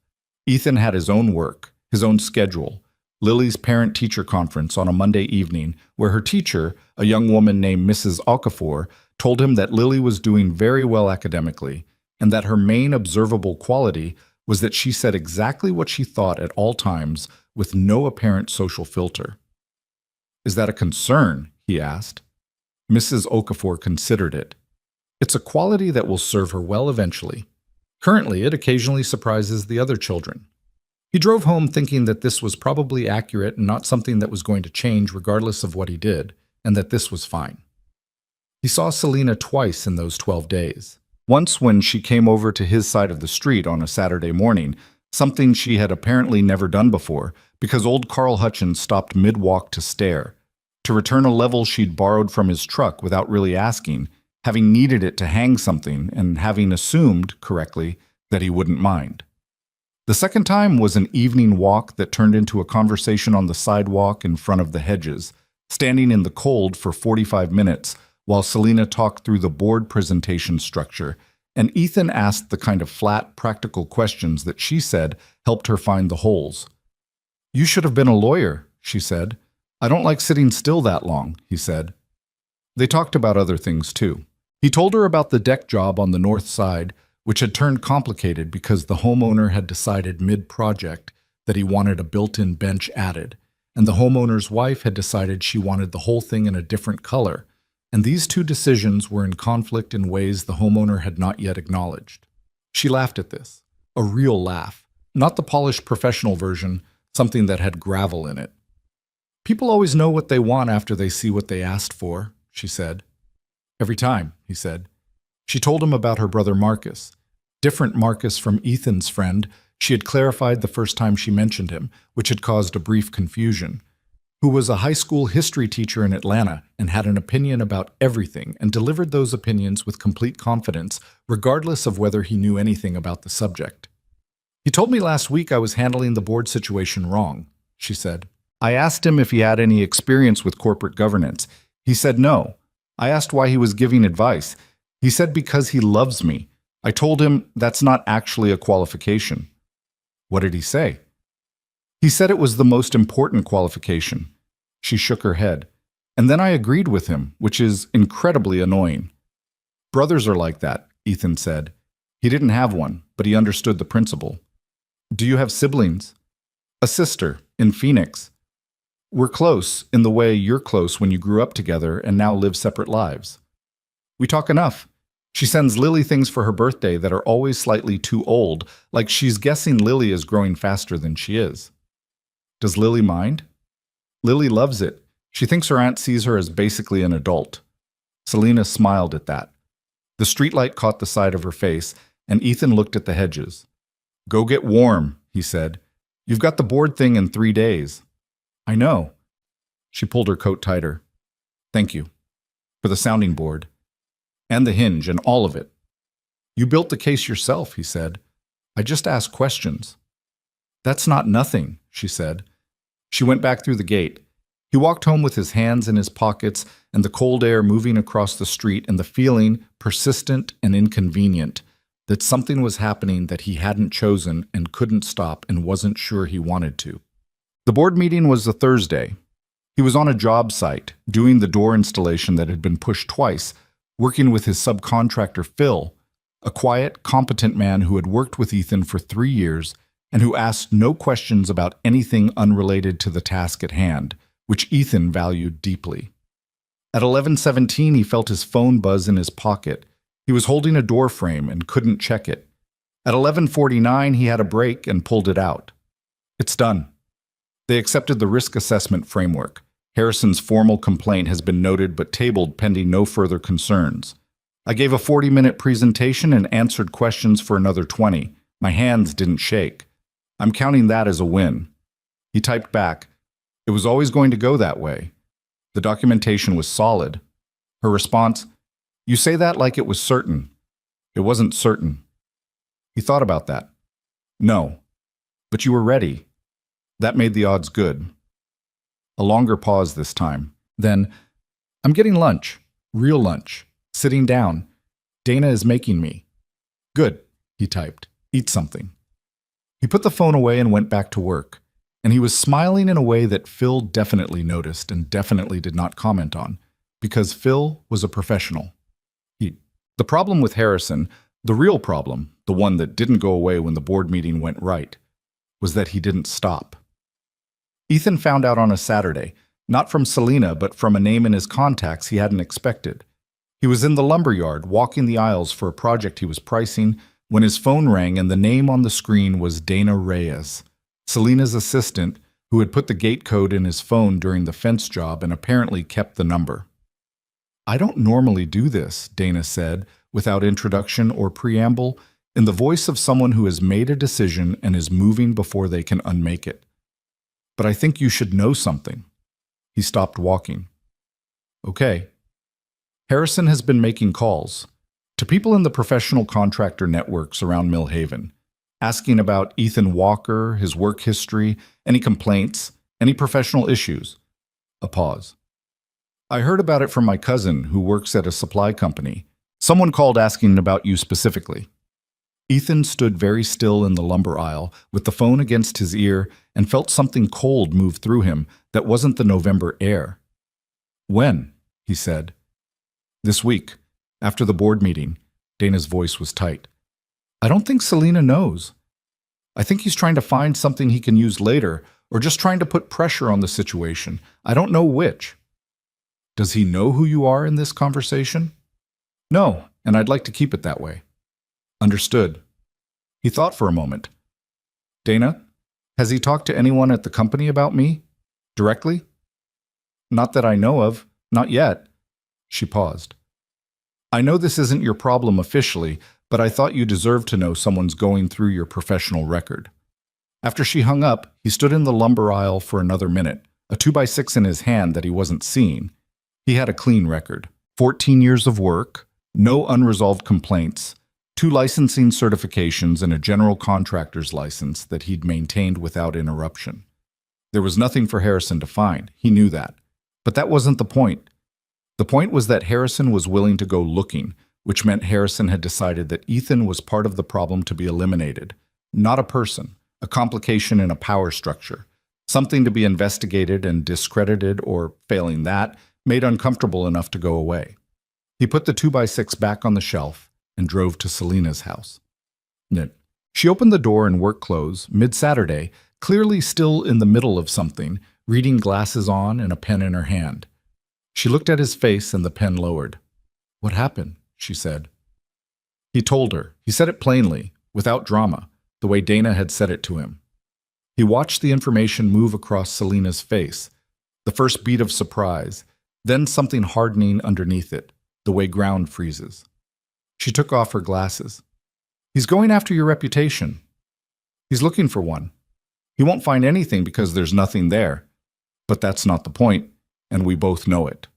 Ethan had his own work, his own schedule, Lily's parent-teacher conference on a Monday evening, where her teacher, a young woman named Mrs. Okafor, told him that Lily was doing very well academically, and that her main observable quality was that she said exactly what she thought at all times with no apparent social filter. Is that a concern? He asked. Mrs. Okafor considered it. It's a quality that will serve her well eventually. Currently, it occasionally surprises the other children. He drove home thinking that this was probably accurate and not something that was going to change regardless of what he did, and that this was fine. He saw Selena twice in those 12 days. Once when she came over to his side of the street on a Saturday morning, something she had apparently never done before, because old Carl Hutchins stopped mid-walk to stare, to return a level she'd borrowed from his truck without really asking, having needed it to hang something and having assumed, correctly, that he wouldn't mind. The second time was an evening walk that turned into a conversation on the sidewalk in front of the hedges, standing in the cold for 45 minutes while Selena talked through the board presentation structure, and Ethan asked the kind of flat, practical questions that she said helped her find the holes. You should have been a lawyer, she said. I don't like sitting still that long, he said. They talked about other things too. He told her about the deck job on the north side, which had turned complicated because the homeowner had decided mid-project that he wanted a built-in bench added, and the homeowner's wife had decided she wanted the whole thing in a different color, and these two decisions were in conflict in ways the homeowner had not yet acknowledged. She laughed at this, a real laugh, not the polished professional version, something that had gravel in it. People always know what they want after they see what they asked for, she said. Every time, he said. She told him about her brother Marcus. Different Marcus from Ethan's friend, she had clarified the first time she mentioned him, which had caused a brief confusion, who was a high school history teacher in Atlanta and had an opinion about everything and delivered those opinions with complete confidence, regardless of whether he knew anything about the subject. He told me last week I was handling the board situation wrong, she said. I asked him if he had any experience with corporate governance. He said no. I asked why he was giving advice. He said because he loves me. I told him that's not actually a qualification. What did he say? He said it was the most important qualification. She shook her head. And then I agreed with him, which is incredibly annoying. Brothers are like that, Ethan said. He didn't have one, but he understood the principle. Do you have siblings? A sister, in Phoenix. We're close, in the way you're close when you grew up together and now live separate lives. We talk enough. She sends Lily things for her birthday that are always slightly too old, like she's guessing Lily is growing faster than she is. Does Lily mind? Lily loves it. She thinks her aunt sees her as basically an adult. Selena smiled at that. The streetlight caught the side of her face, and Ethan looked at the hedges. Go get warm, he said. You've got the board thing in 3 days. I know. She pulled her coat tighter. Thank you. For the sounding board. And the hinge and all of it. You built the case yourself, he said. I just asked questions. That's not nothing, she said. She went back through the gate. He walked home with his hands in his pockets and the cold air moving across the street and the feeling, persistent and inconvenient, that something was happening that he hadn't chosen and couldn't stop and wasn't sure he wanted to. The board meeting was a Thursday. He was on a job site, doing the door installation that had been pushed twice, working with his subcontractor Phil, a quiet, competent man who had worked with Ethan for 3 years and who asked no questions about anything unrelated to the task at hand, which Ethan valued deeply. At 11:17, he felt his phone buzz in his pocket. He was holding a door frame and couldn't check it. At 11:49, he had a break and pulled it out. It's done. They accepted the risk assessment framework. Harrison's formal complaint has been noted but tabled pending no further concerns. I gave a 40-minute presentation and answered questions for another 20. My hands didn't shake. I'm counting that as a win. He typed back, It was always going to go that way. The documentation was solid. Her response, You say that like it was certain. It wasn't certain. He thought about that. No. But you were ready. That made the odds good. A longer pause this time. Then, I'm getting lunch. Real lunch. Sitting down. Dana is making me. Good, he typed. Eat something. He put the phone away and went back to work. And he was smiling in a way that Phil definitely noticed and definitely did not comment on, because Phil was a professional. The problem with Harrison, the real problem, the one that didn't go away when the board meeting went right, was that he didn't stop. Ethan found out on a Saturday, not from Selena, but from a name in his contacts he hadn't expected. He was in the lumberyard, walking the aisles for a project he was pricing, when his phone rang and the name on the screen was Dana Reyes, Selena's assistant, who had put the gate code in his phone during the fence job and apparently kept the number. I don't normally do this, Dana said, without introduction or preamble, in the voice of someone who has made a decision and is moving before they can unmake it. But I think you should know something. He stopped walking. Okay. Harrison has been making calls to people in the professional contractor networks around Millhaven, asking about Ethan Walker, his work history, any complaints, any professional issues. A pause. I heard about it from my cousin who works at a supply company. Someone called asking about you specifically. Ethan stood very still in the lumber aisle with the phone against his ear and felt something cold move through him that wasn't the November air. When? He said. This week, after the board meeting. Dana's voice was tight. I don't think Selena knows. I think he's trying to find something he can use later, or just trying to put pressure on the situation. I don't know which. Does he know who you are in this conversation? No, and I'd like to keep it that way. Understood. He thought for a moment. Dana, has he talked to anyone at the company about me? Directly? Not that I know of. Not yet. She paused. I know this isn't your problem officially, but I thought you deserved to know someone's going through your professional record. After she hung up, he stood in the lumber aisle for another minute, a 2x6 in his hand that he wasn't seeing. He had a clean record. 14 years of work, no unresolved complaints, 2 licensing certifications and a general contractor's license that he'd maintained without interruption. There was nothing for Harrison to find, he knew that. But that wasn't the point. The point was that Harrison was willing to go looking, which meant Harrison had decided that Ethan was part of the problem to be eliminated, not a person, a complication in a power structure, something to be investigated and discredited or, failing that, made uncomfortable enough to go away. He put the 2x6 back on the shelf and drove to Selena's house. She opened the door in work clothes, mid-Saturday, clearly still in the middle of something, reading glasses on and a pen in her hand. She looked at his face and the pen lowered. "What happened?" she said. He told her. He said it plainly, without drama, the way Dana had said it to him. He watched the information move across Selena's face, the first beat of surprise, then something hardening underneath it, the way ground freezes. She took off her glasses. "He's going after your reputation. He's looking for one. He won't find anything because there's nothing there. But that's not the point, and we both know it."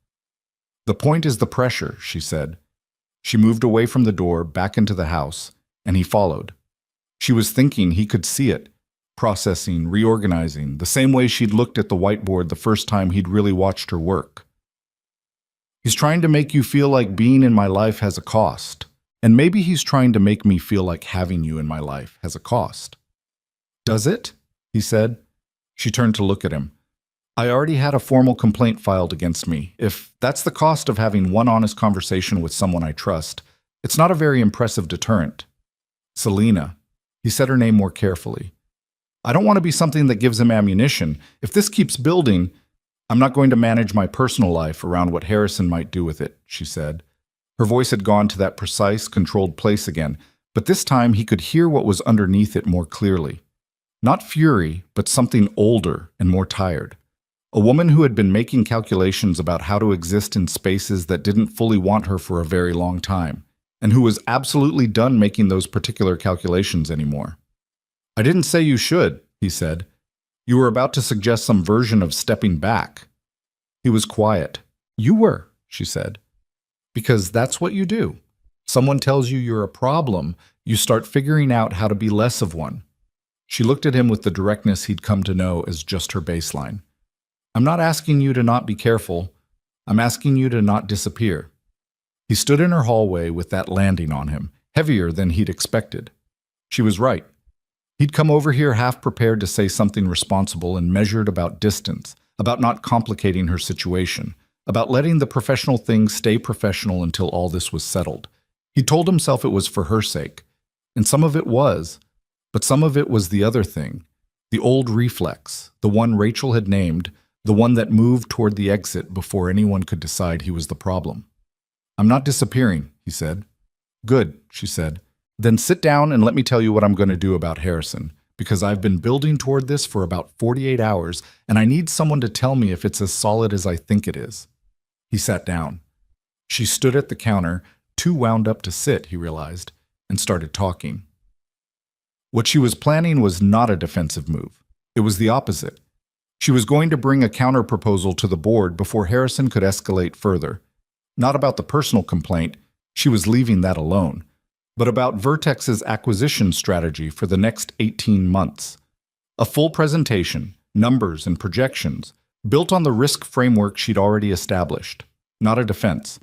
"The point is the pressure," she said. She moved away from the door, back into the house, and he followed. She was thinking he could see it, processing, reorganizing, the same way she'd looked at the whiteboard the first time he'd really watched her work. "He's trying to make you feel like being in my life has a cost. And maybe he's trying to make me feel like having you in my life has a cost." "Does it?" he said. She turned to look at him. "I already had a formal complaint filed against me. If that's the cost of having one honest conversation with someone I trust, it's not a very impressive deterrent." "Selena." He said her name more carefully. "I don't want to be something that gives him ammunition. If this keeps building, I'm not going to manage my personal life around what Harrison might do with it," she said. Her voice had gone to that precise, controlled place again, but this time he could hear what was underneath it more clearly. Not fury, but something older and more tired. A woman who had been making calculations about how to exist in spaces that didn't fully want her for a very long time, and who was absolutely done making those particular calculations anymore. "I didn't say you should," he said. "You were about to suggest some version of stepping back." He was quiet. "You were," she said. "Because that's what you do. Someone tells you you're a problem, you start figuring out how to be less of one." She looked at him with the directness he'd come to know as just her baseline. "I'm not asking you to not be careful. I'm asking you to not disappear." He stood in her hallway with that landing on him, heavier than he'd expected. She was right. He'd come over here half prepared to say something responsible and measured about distance, about not complicating her situation, about letting the professional things stay professional until all this was settled. He told himself it was for her sake, and some of it was, but some of it was the other thing, the old reflex, the one Rachel had named, the one that moved toward the exit before anyone could decide he was the problem. "I'm not disappearing," he said. "Good," she said. "Then sit down and let me tell you what I'm going to do about Harrison, because I've been building toward this for about 48 hours, and I need someone to tell me if it's as solid as I think it is." He sat down. She stood at the counter, too wound up to sit, he realized, and started talking. What she was planning was not a defensive move. It was the opposite. She was going to bring a counter-proposal to the board before Harrison could escalate further. Not about the personal complaint, she was leaving that alone, but about Vertex's acquisition strategy for the next 18 months. A full presentation, numbers and projections, built on the risk framework she'd already established. Not a defense.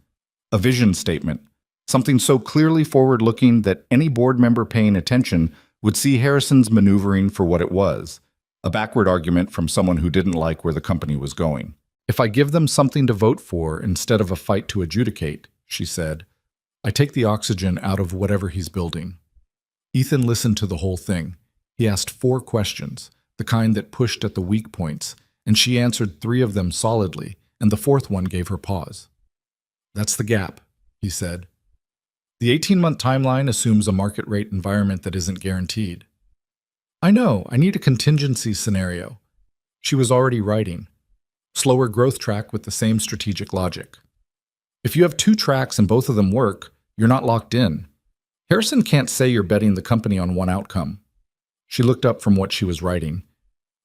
A vision statement. Something so clearly forward-looking that any board member paying attention would see Harrison's maneuvering for what it was. A backward argument from someone who didn't like where the company was going. "If I give them something to vote for instead of a fight to adjudicate," she said, "I take the oxygen out of whatever he's building." Ethan listened to the whole thing. He asked 4 questions, the kind that pushed at the weak points, and she answered 3 of them solidly, and the 4th one gave her pause. "That's the gap," he said. "The 18-month timeline assumes a market rate environment that isn't guaranteed." "I know, I need a contingency scenario." She was already writing. "Slower growth track with the same strategic logic." "If you have 2 tracks and both of them work, you're not locked in. Harrison can't say you're betting the company on one outcome." She looked up from what she was writing.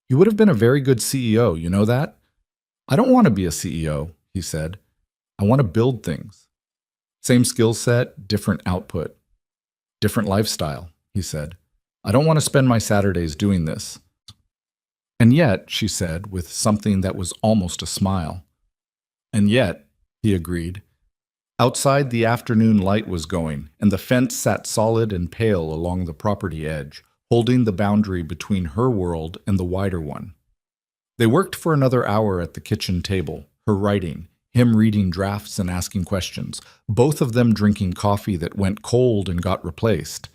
"You would have been a very good CEO, you know that?" "I don't want to be a CEO," he said. "I want to build things." "Same skill set, different output." "Different lifestyle," he said. "I don't want to spend my Saturdays doing this." "And yet," she said, with something that was almost a smile. "And yet," he agreed, Outside, the afternoon light was going, and the fence sat solid and pale along the property edge, holding the boundary between her world and the wider one. They worked for another hour at the kitchen table, her writing, him reading drafts and asking questions, both of them drinking coffee that went cold and got replaced.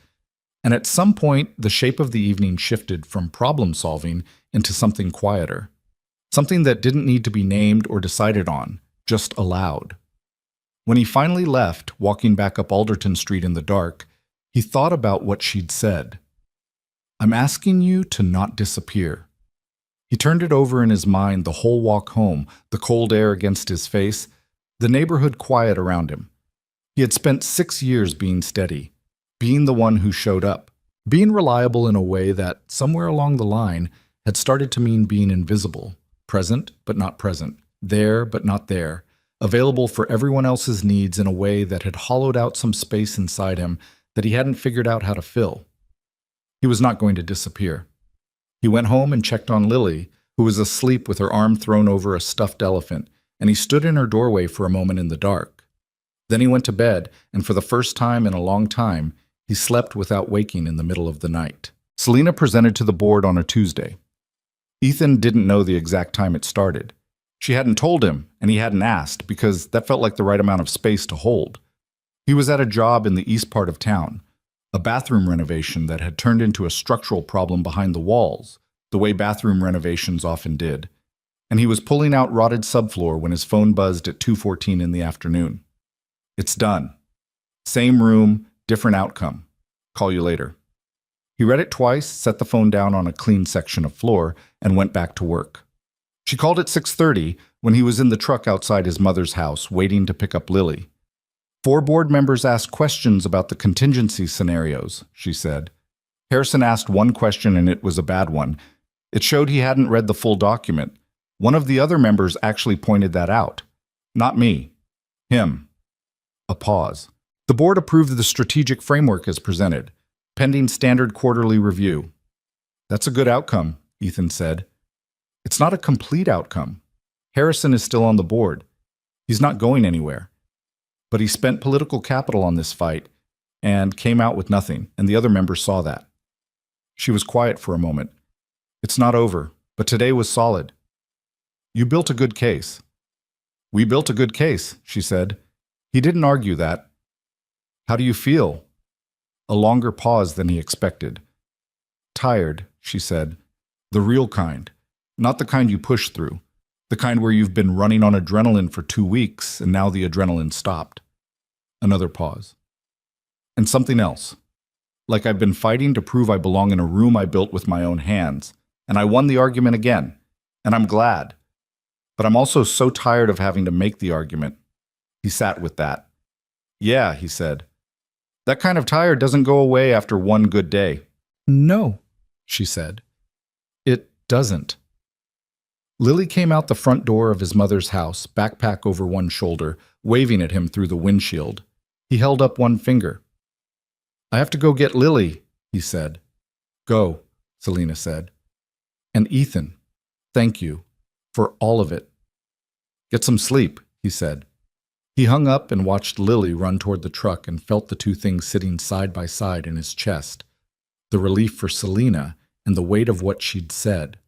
And at some point, the shape of the evening shifted from problem-solving into something quieter. Something that didn't need to be named or decided on, just allowed. When he finally left, walking back up Alderton Street in the dark, he thought about what she'd said. "I'm asking you to not disappear." He turned it over in his mind the whole walk home, the cold air against his face, the neighborhood quiet around him. He had spent 6 years being steady, being the one who showed up, being reliable in a way that, somewhere along the line, had started to mean being invisible, present but not present, there but not there, available for everyone else's needs in a way that had hollowed out some space inside him that he hadn't figured out how to fill. He was not going to disappear. He went home and checked on Lily, who was asleep with her arm thrown over a stuffed elephant, and he stood in her doorway for a moment in the dark. Then he went to bed, and for the first time in a long time, he slept without waking in the middle of the night. Selena presented to the board on a Tuesday. Ethan didn't know the exact time it started. She hadn't told him, and he hadn't asked, because that felt like the right amount of space to hold. He was at a job in the east part of town, a bathroom renovation that had turned into a structural problem behind the walls, the way bathroom renovations often did, and he was pulling out rotted subfloor when his phone buzzed at 2:14 in the afternoon. "It's done. Same room, different outcome. Call you later." He read it twice, set the phone down on a clean section of floor, and went back to work. She called at 6:30 when he was in the truck outside his mother's house, waiting to pick up Lily. 4 board members asked questions about the contingency scenarios, she said. Harrison asked one question and it was a bad one. It showed he hadn't read the full document. One of the other members actually pointed that out. Not me. Him. A pause. The board approved the strategic framework as presented, pending standard quarterly review. "That's a good outcome," Ethan said. "It's not a complete outcome. Harrison is still on the board. He's not going anywhere. But he spent political capital on this fight and came out with nothing, and the other members saw that." She was quiet for a moment. "It's not over, but today was solid. You built a good case." "We built a good case," she said. He didn't argue that. "How do you feel?" A longer pause than he expected. "Tired," she said. "The real kind. Not the kind you push through. The kind where you've been running on adrenaline for 2 weeks and now the adrenaline stopped." Another pause. "And something else. Like I've been fighting to prove I belong in a room I built with my own hands, and I won the argument again, and I'm glad. But I'm also so tired of having to make the argument." He sat with that. "Yeah," he said. "That kind of tired doesn't go away after one good day." "No," she said. "It doesn't." Lily came out the front door of his mother's house, backpack over one shoulder, waving at him through the windshield. He held up one finger. "I have to go get Lily," he said. "Go," Selena said. "And Ethan, thank you for all of it." "Get some sleep," he said. He hung up and watched Lily run toward the truck and felt the two things sitting side by side in his chest. The relief for Selena and the weight of what she'd said.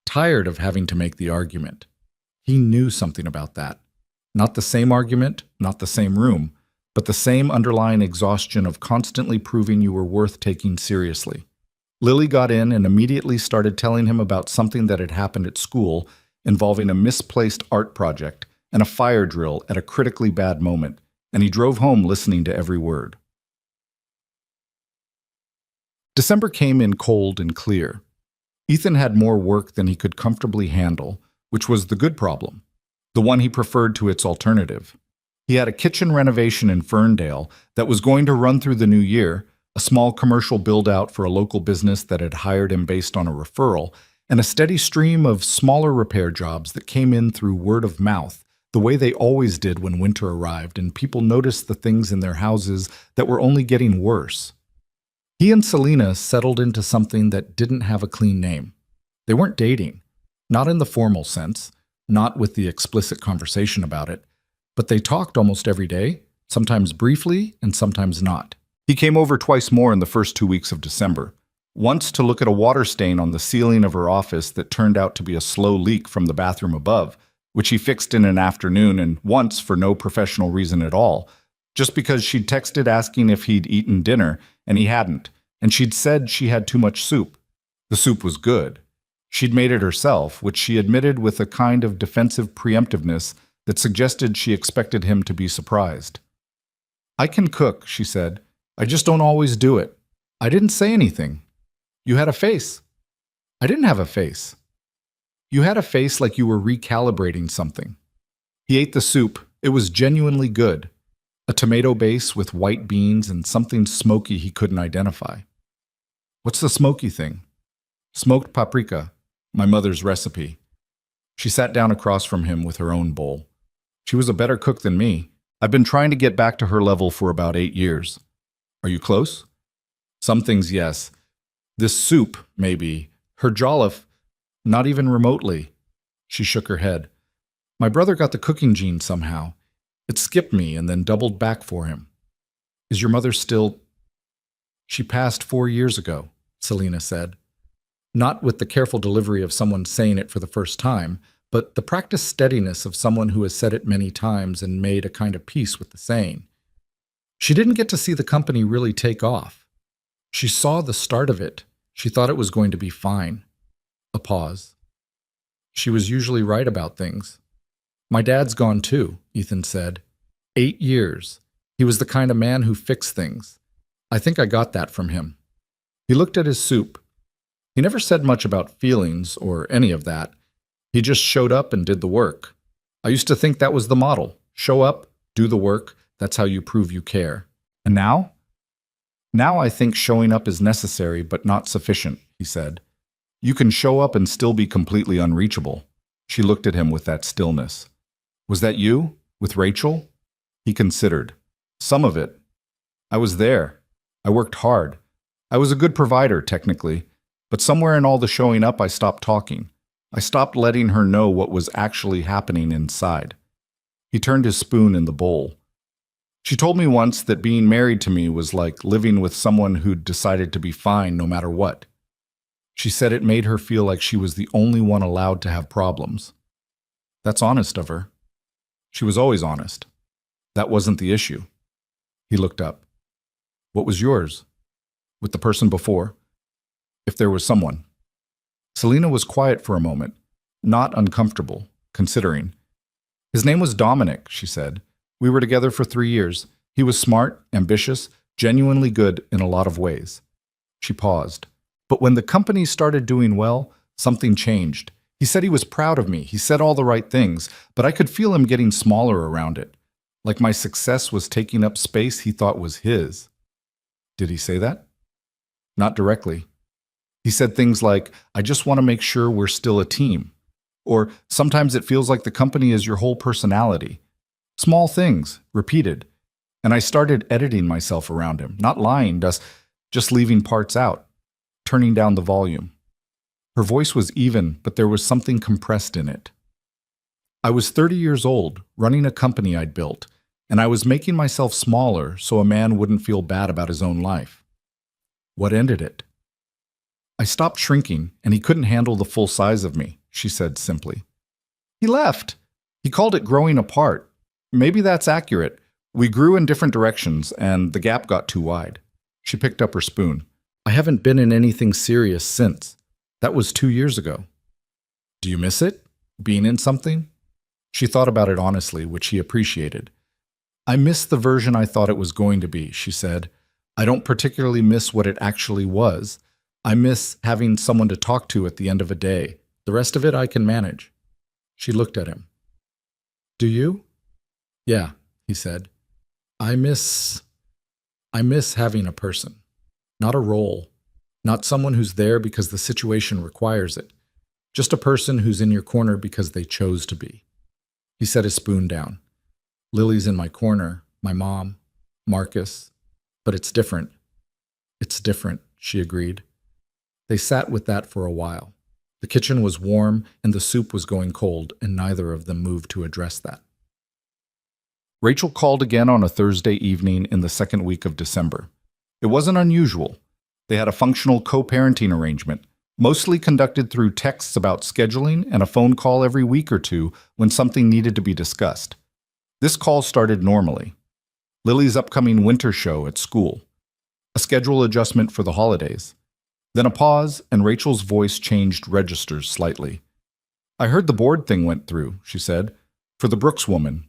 Tired of having to make the argument. He knew something about that. Not the same argument, not the same room, but the same underlying exhaustion of constantly proving you were worth taking seriously. Lily got in and immediately started telling him about something that had happened at school involving a misplaced art project and a fire drill at a critically bad moment, and he drove home listening to every word. December came in cold and clear. Ethan had more work than he could comfortably handle, which was the good problem, the one he preferred to its alternative. He had a kitchen renovation in Ferndale that was going to run through the new year, a small commercial build-out for a local business that had hired him based on a referral, and a steady stream of smaller repair jobs that came in through word of mouth, the way they always did when winter arrived and people noticed the things in their houses that were only getting worse. He and Selena settled into something that didn't have a clean name. They weren't dating, not in the formal sense, not with the explicit conversation about it, but they talked almost every day, sometimes briefly and sometimes not. He came over twice more in the first 2 weeks of December. Once to look at a water stain on the ceiling of her office that turned out to be a slow leak from the bathroom above, which he fixed in an afternoon, and once for no professional reason at all, just because she'd texted asking if he'd eaten dinner, and he hadn't, and she'd said she had too much soup. The soup was good. She'd made it herself, which she admitted with a kind of defensive preemptiveness that suggested she expected him to be surprised. "I can cook," she said. "I just don't always do it." "I didn't say anything. You had a face." "I didn't have a face." "You had a face like you were recalibrating something." He ate the soup. It was genuinely good. A tomato base with white beans and something smoky he couldn't identify. "What's the smoky thing?" "Smoked paprika, my mother's recipe." She sat down across from him with her own bowl. "She was a better cook than me. I've been trying to get back to her level for about 8 years. Are you close?" "Some things, yes. This soup, maybe. Her jollof, not even remotely." She shook her head. "My brother got the cooking gene somehow. It skipped me and then doubled back for him." "Is your mother still—" "She passed 4 years ago," Selena said. Not with the careful delivery of someone saying it for the first time, but the practiced steadiness of someone who has said it many times and made a kind of peace with the saying. She didn't get to see the company really take off. She saw the start of it. She thought it was going to be fine. A pause. She was usually right about things. "My dad's gone too," Ethan said. 8 years. He was the kind of man who fixed things. I think I got that from him. He looked at his soup. He never said much about feelings or any of that. He just showed up and did the work. I used to think that was the model. Show up, do the work, that's how you prove you care. And now? Now I think showing up is necessary but not sufficient, he said. You can show up and still be completely unreachable. She looked at him with that stillness. Was that you? With Rachel? He considered. Some of it. I was there. I worked hard. I was a good provider, technically. But somewhere in all the showing up, I stopped talking. I stopped letting her know what was actually happening inside. He turned his spoon in the bowl. She told me once that being married to me was like living with someone who'd decided to be fine no matter what. She said it made her feel like she was the only one allowed to have problems. That's honest of her. She was always honest. That wasn't the issue. He looked up. What was yours? With the person before? If there was someone. Selena was quiet for a moment, not uncomfortable, considering. His name was Dominic, she said. We were together for 3 years. He was smart, ambitious, genuinely good in a lot of ways. She paused. But when the company started doing well, something changed. He said he was proud of me. He said all the right things, but I could feel him getting smaller around it. Like my success was taking up space he thought was his. Did he say that? Not directly. He said things like, I just want to make sure we're still a team. Or sometimes it feels like the company is your whole personality. Small things, repeated. And I started editing myself around him, not lying, just leaving parts out, turning down the volume. Her voice was even, but there was something compressed in it. I was 30 years old, running a company I'd built, and I was making myself smaller so a man wouldn't feel bad about his own life. What ended it? I stopped shrinking, and he couldn't handle the full size of me, she said simply. He left. He called it growing apart. Maybe that's accurate. We grew in different directions, and the gap got too wide. She picked up her spoon. I haven't been in anything serious since. That was 2 years ago. Do you miss it? Being in something? She thought about it honestly, which he appreciated. I miss the version I thought it was going to be, she said. I don't particularly miss what it actually was. I miss having someone to talk to at the end of a day. The rest of it I can manage. She looked at him. Do you? Yeah, he said. I miss having a person, not a role, not someone who's there because the situation requires it, just a person who's in your corner because they chose to be. He set his spoon down. Lily's in my corner, my mom, Marcus, but it's different. It's different, she agreed. They sat with that for a while. The kitchen was warm and the soup was going cold, and neither of them moved to address that. Rachel called again on a Thursday evening in the second week of December. It wasn't unusual. They had a functional co-parenting arrangement, mostly conducted through texts about scheduling and a phone call every week or two when something needed to be discussed. This call started normally. Lily's upcoming winter show at school. A schedule adjustment for the holidays. Then a pause, and Rachel's voice changed registers slightly. "I heard the board thing went through," she said, "for the Brooks woman."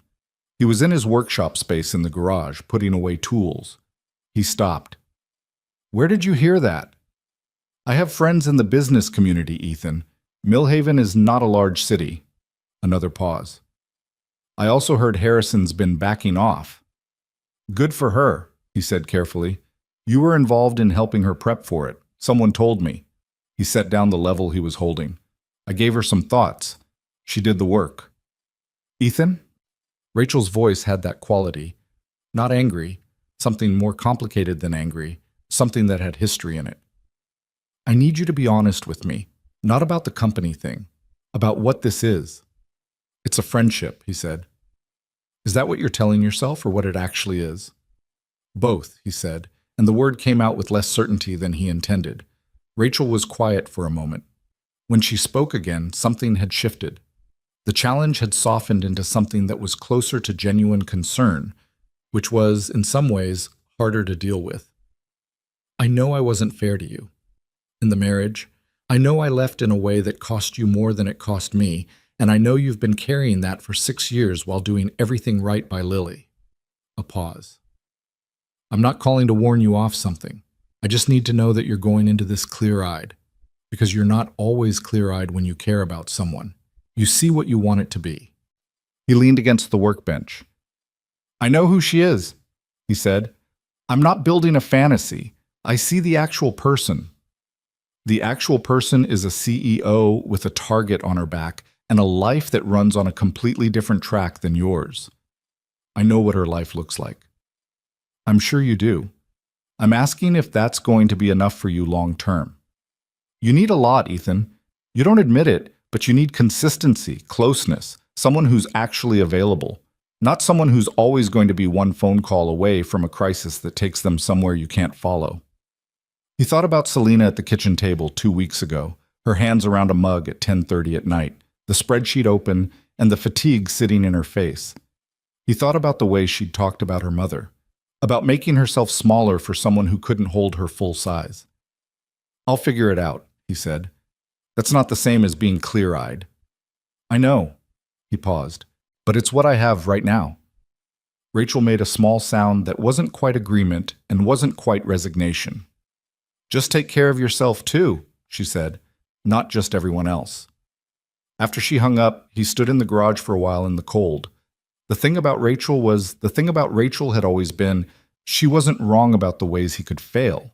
He was in his workshop space in the garage, putting away tools. He stopped. "Where did you hear that?" "I have friends in the business community, Ethan. Millhaven is not a large city." Another pause. "I also heard Harrison's been backing off." "Good for her," he said carefully. "You were involved in helping her prep for it. Someone told me." He set down the level he was holding. "I gave her some thoughts. She did the work." "Ethan?" Rachel's voice had that quality. Not angry, something more complicated than angry, something that had history in it. "I need you to be honest with me, not about the company thing, about what this is." "It's a friendship," he said. "Is that what you're telling yourself or what it actually is?" "Both," he said, and the word came out with less certainty than he intended. Rachel was quiet for a moment. When she spoke again, something had shifted. The challenge had softened into something that was closer to genuine concern, which was, in some ways, harder to deal with. "I know I wasn't fair to you. In the marriage, I know I left in a way that cost you more than it cost me, and I know you've been carrying that for 6 years while doing everything right by Lily." A pause. "I'm not calling to warn you off something. I just need to know that you're going into this clear-eyed, because you're not always clear-eyed when you care about someone. You see what you want it to be." He leaned against the workbench. "I know who she is," he said. "I'm not building a fantasy. I see the actual person." The actual person is a CEO with a target on her back and a life that runs on a completely different track than yours. "I know what her life looks like." "I'm sure you do. I'm asking if that's going to be enough for you long term." "You need a lot, Ethan. You don't admit it, but you need consistency, closeness, someone who's actually available, not someone who's always going to be one phone call away from a crisis that takes them somewhere you can't follow." He thought about Selena at the kitchen table 2 weeks ago, her hands around a mug at 10:30 at night, the spreadsheet open, and the fatigue sitting in her face. He thought about the way she'd talked about her mother, about making herself smaller for someone who couldn't hold her full size. "I'll figure it out," he said. "That's not the same as being clear-eyed." "I know." He paused. "But it's what I have right now." Rachel made a small sound that wasn't quite agreement and wasn't quite resignation. "Just take care of yourself too," she said, "not just everyone else." After she hung up, he stood in the garage for a while in the cold. The thing about Rachel had always been, she wasn't wrong about the ways he could fail.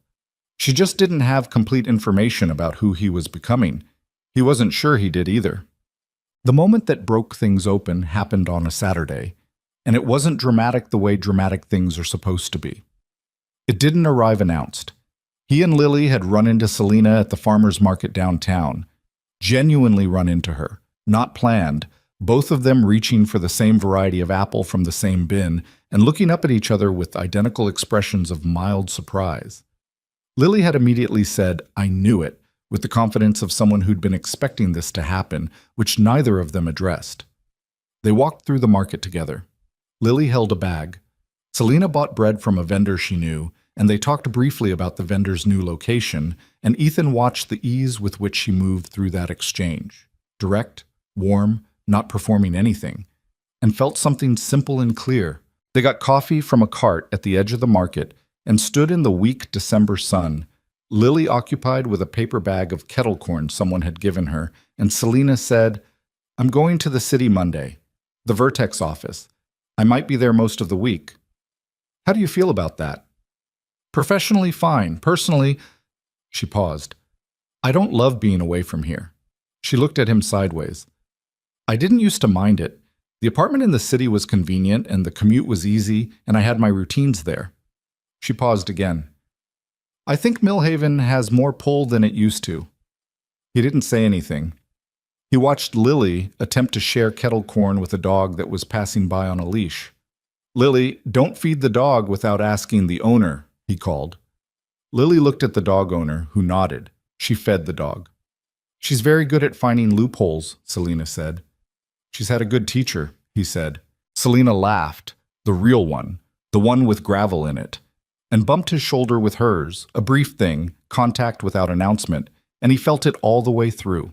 She just didn't have complete information about who he was becoming. He wasn't sure he did either. The moment that broke things open happened on a Saturday, and it wasn't dramatic the way dramatic things are supposed to be. It didn't arrive announced. He and Lily had run into Selena at the farmer's market downtown. Genuinely run into her, not planned, both of them reaching for the same variety of apple from the same bin and looking up at each other with identical expressions of mild surprise. Lily had immediately said, "I knew it," with the confidence of someone who'd been expecting this to happen, which neither of them addressed. They walked through the market together. Lily held a bag. Selena bought bread from a vendor she knew, and they talked briefly about the vendor's new location, and Ethan watched the ease with which she moved through that exchange. Direct, warm, not performing anything, and felt something simple and clear. They got coffee from a cart at the edge of the market and stood in the weak December sun, Lily occupied with a paper bag of kettle corn someone had given her, and Selena said, "I'm going to the city Monday, the Vertex office. I might be there most of the week." "How do you feel about that?" "Professionally, fine. Personally," she paused, "I don't love being away from here." She looked at him sideways. "I didn't used to mind it. The apartment in the city was convenient, and the commute was easy, and I had my routines there." She paused again. "I think Millhaven has more pull than it used to." He didn't say anything. He watched Lily attempt to share kettle corn with a dog that was passing by on a leash. Lily, don't feed the dog without asking the owner, he called. Lily looked at the dog owner, who nodded. She fed the dog. She's very good at finding loopholes, Selena said. She's had a good teacher, he said. Selena laughed, the real one, the one with gravel in it, and bumped his shoulder with hers, a brief thing, contact without announcement, and he felt it all the way through.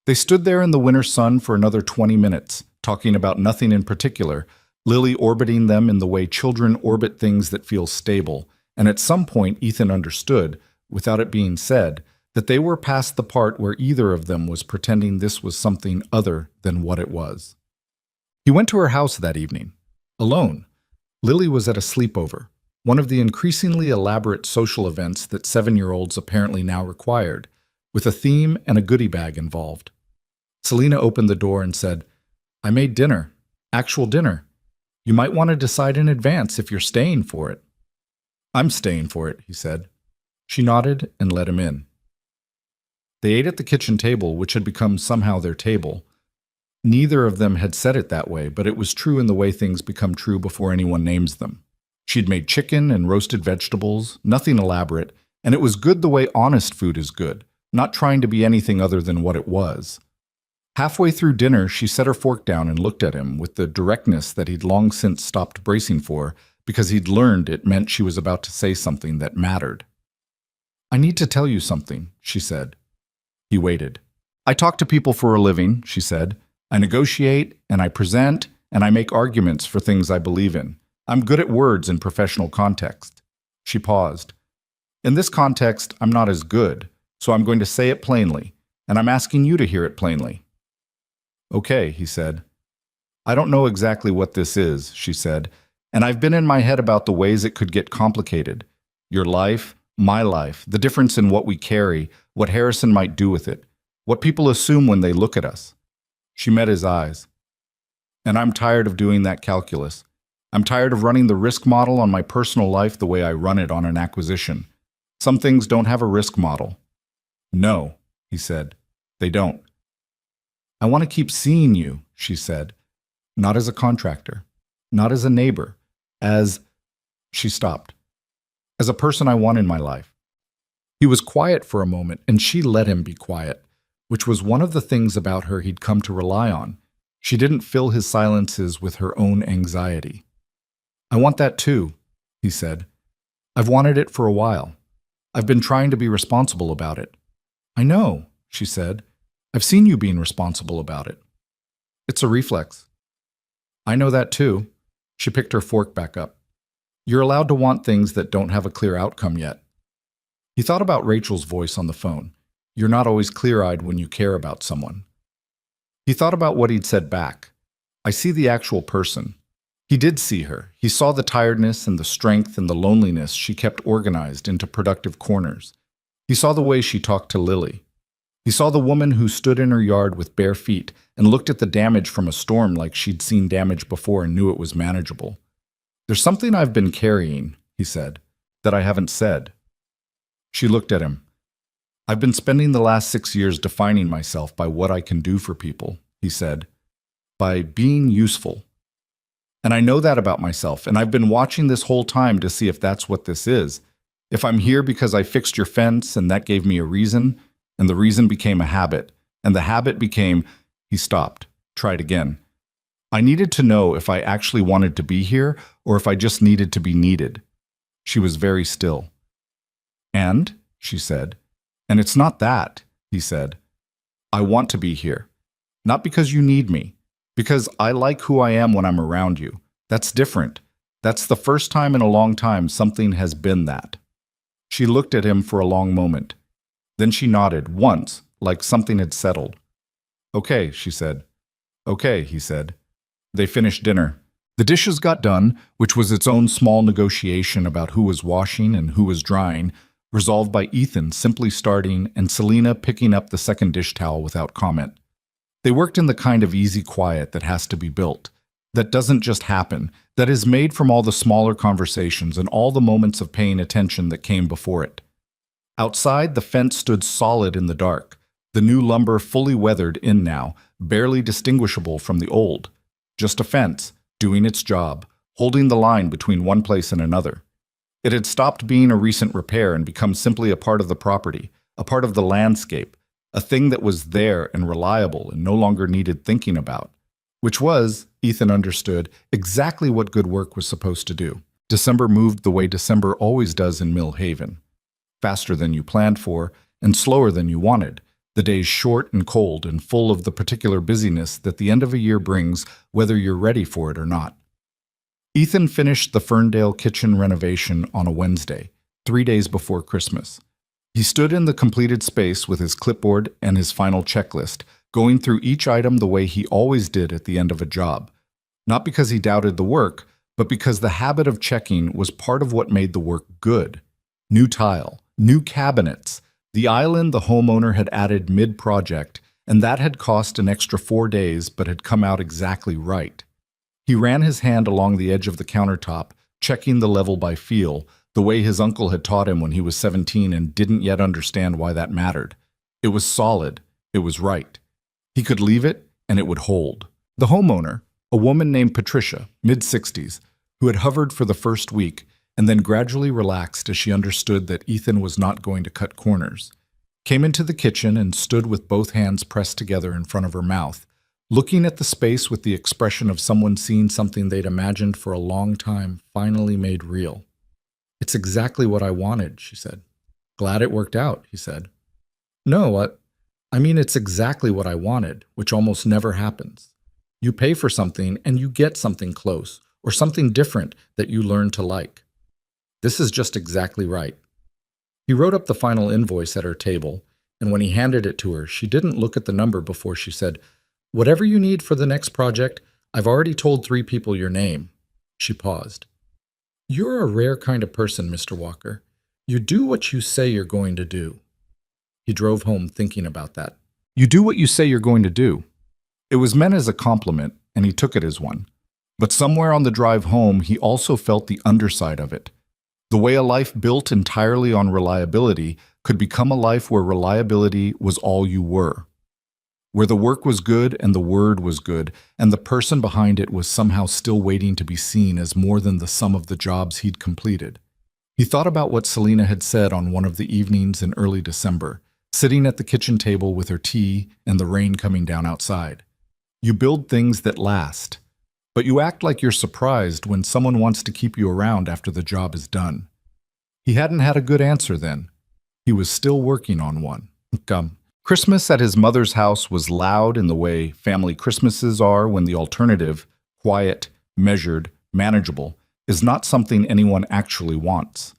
They stood there in the winter sun for another 20 minutes, talking about nothing in particular, Lily orbiting them in the way children orbit things that feel stable, and at some point Ethan understood, without it being said, that they were past the part where either of them was pretending this was something other than what it was. He went to her house that evening, alone. Lily was at a sleepover, one of the increasingly elaborate social events that 7-year-olds apparently now required, with a theme and a goodie bag involved. Selena opened the door and said, "I made dinner, actual dinner. You might want to decide in advance if you're staying for it." "I'm staying for it," he said. She nodded and let him in. They ate at the kitchen table, which had become somehow their table. Neither of them had said it that way, but it was true in the way things become true before anyone names them. She'd made chicken and roasted vegetables, nothing elaborate, and it was good the way honest food is good, not trying to be anything other than what it was. Halfway through dinner, she set her fork down and looked at him with the directness that he'd long since stopped bracing for, because he'd learned it meant she was about to say something that mattered. "I need to tell you something," she said. He waited. "I talk to people for a living," she said. "I negotiate, and I present, and I make arguments for things I believe in. I'm good at words in professional context." She paused. "In this context, I'm not as good, so I'm going to say it plainly, and I'm asking you to hear it plainly." "Okay," he said. "I don't know exactly what this is," she said, "and I've been in my head about the ways it could get complicated. Your life, my life, the difference in what we carry, what Harrison might do with it, what people assume when they look at us." She met his eyes. "And I'm tired of doing that calculus. I'm tired of running the risk model on my personal life the way I run it on an acquisition. Some things don't have a risk model." "No," he said, "they don't." "I want to keep seeing you," she said, "not as a contractor, not as a neighbor, as—" She stopped. "As a person I want in my life." He was quiet for a moment, and she let him be quiet, which was one of the things about her he'd come to rely on. She didn't fill his silences with her own anxiety. "I want that too," he said. "I've wanted it for a while. I've been trying to be responsible about it." "I know," she said. "I've seen you being responsible about it." "It's a reflex." "I know that too." She picked her fork back up. "You're allowed to want things that don't have a clear outcome yet." He thought about Rachel's voice on the phone. "You're not always clear-eyed when you care about someone." He thought about what he'd said back. "I see the actual person." He did see her. He saw the tiredness and the strength and the loneliness she kept organized into productive corners. He saw the way she talked to Lily. He saw the woman who stood in her yard with bare feet and looked at the damage from a storm like she'd seen damage before and knew it was manageable. "There's something I've been carrying," he said, "that I haven't said." She looked at him. "I've been spending the last 6 years defining myself by what I can do for people," he said, "by being useful. And I know that about myself, and I've been watching this whole time to see if that's what this is. If I'm here because I fixed your fence and that gave me a reason, and the reason became a habit, and the habit became—" He stopped, tried again. "I needed to know if I actually wanted to be here or if I just needed to be needed." She was very still. "And?" she said. "And it's not that," he said. "I want to be here. Not because you need me. Because I like who I am when I'm around you. That's different. That's the first time in a long time something has been that." She looked at him for a long moment. Then she nodded, once, like something had settled. "Okay," she said. "Okay," he said. They finished dinner. The dishes got done, which was its own small negotiation about who was washing and who was drying, resolved by Ethan simply starting and Selena picking up the second dish towel without comment. They worked in the kind of easy quiet that has to be built, that doesn't just happen, that is made from all the smaller conversations and all the moments of paying attention that came before it. Outside, the fence stood solid in the dark, the new lumber fully weathered in now, barely distinguishable from the old. Just a fence, doing its job, holding the line between one place and another. It had stopped being a recent repair and become simply a part of the property, a part of the landscape, a thing that was there and reliable and no longer needed thinking about, which was, Ethan understood, exactly what good work was supposed to do. December moved the way December always does in Mill Haven, faster than you planned for and slower than you wanted, the days short and cold and full of the particular busyness that the end of a year brings, whether you're ready for it or not. Ethan finished the Ferndale kitchen renovation on a Wednesday, 3 days before Christmas. He stood in the completed space with his clipboard and his final checklist, going through each item the way he always did at the end of a job. Not because he doubted the work, but because the habit of checking was part of what made the work good. New tile, new cabinets, the island the homeowner had added mid-project, and that had cost an extra 4 days but had come out exactly right. He ran his hand along the edge of the countertop, checking the level by feel, the way his uncle had taught him when he was 17 and didn't yet understand why that mattered. It was solid. It was right. He could leave it, and it would hold. The homeowner, a woman named Patricia, mid-60s, who had hovered for the first week and then gradually relaxed as she understood that Ethan was not going to cut corners, came into the kitchen and stood with both hands pressed together in front of her mouth, looking at the space with the expression of someone seeing something they'd imagined for a long time finally made real. "It's exactly what I wanted," she said. "Glad it worked out," he said. "No, I mean it's exactly what I wanted, which almost never happens. You pay for something and you get something close, or something different that you learn to like. This is just exactly right." He wrote up the final invoice at her table, and when he handed it to her, she didn't look at the number before she said, "Whatever you need for the next project, I've already told 3 people your name." She paused. "You're a rare kind of person, Mr. Walker. You do what you say you're going to do." He drove home thinking about that. You do what you say you're going to do. It was meant as a compliment, and he took it as one. But somewhere on the drive home, he also felt the underside of it. The way a life built entirely on reliability could become a life where reliability was all you were. Where the work was good and the word was good, and the person behind it was somehow still waiting to be seen as more than the sum of the jobs he'd completed. He thought about what Selena had said on one of the evenings in early December, sitting at the kitchen table with her tea and the rain coming down outside. You build things that last, but you act like you're surprised when someone wants to keep you around after the job is done. He hadn't had a good answer then. He was still working on one. Christmas at his mother's house was loud in the way family Christmases are when the alternative, quiet, measured, manageable, is not something anyone actually wants.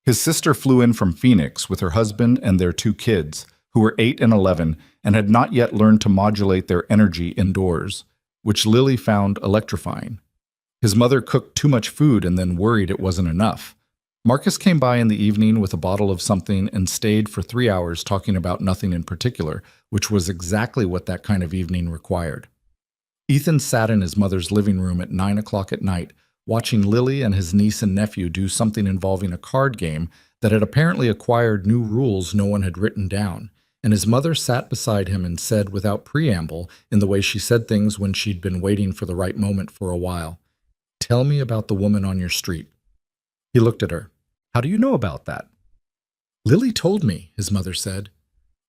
His sister flew in from Phoenix with her husband and their 2 kids, who were 8 and 11 and had not yet learned to modulate their energy indoors, which Lily found electrifying. His mother cooked too much food and then worried it wasn't enough. Marcus came by in the evening with a bottle of something and stayed for 3 hours talking about nothing in particular, which was exactly what that kind of evening required. Ethan sat in his mother's living room at 9 o'clock at night, watching Lily and his niece and nephew do something involving a card game that had apparently acquired new rules no one had written down, and his mother sat beside him and said without preamble, in the way she said things when she'd been waiting for the right moment for a while, "Tell me about the woman on your street." He looked at her. "How do you know about that?" "Lily told me," his mother said.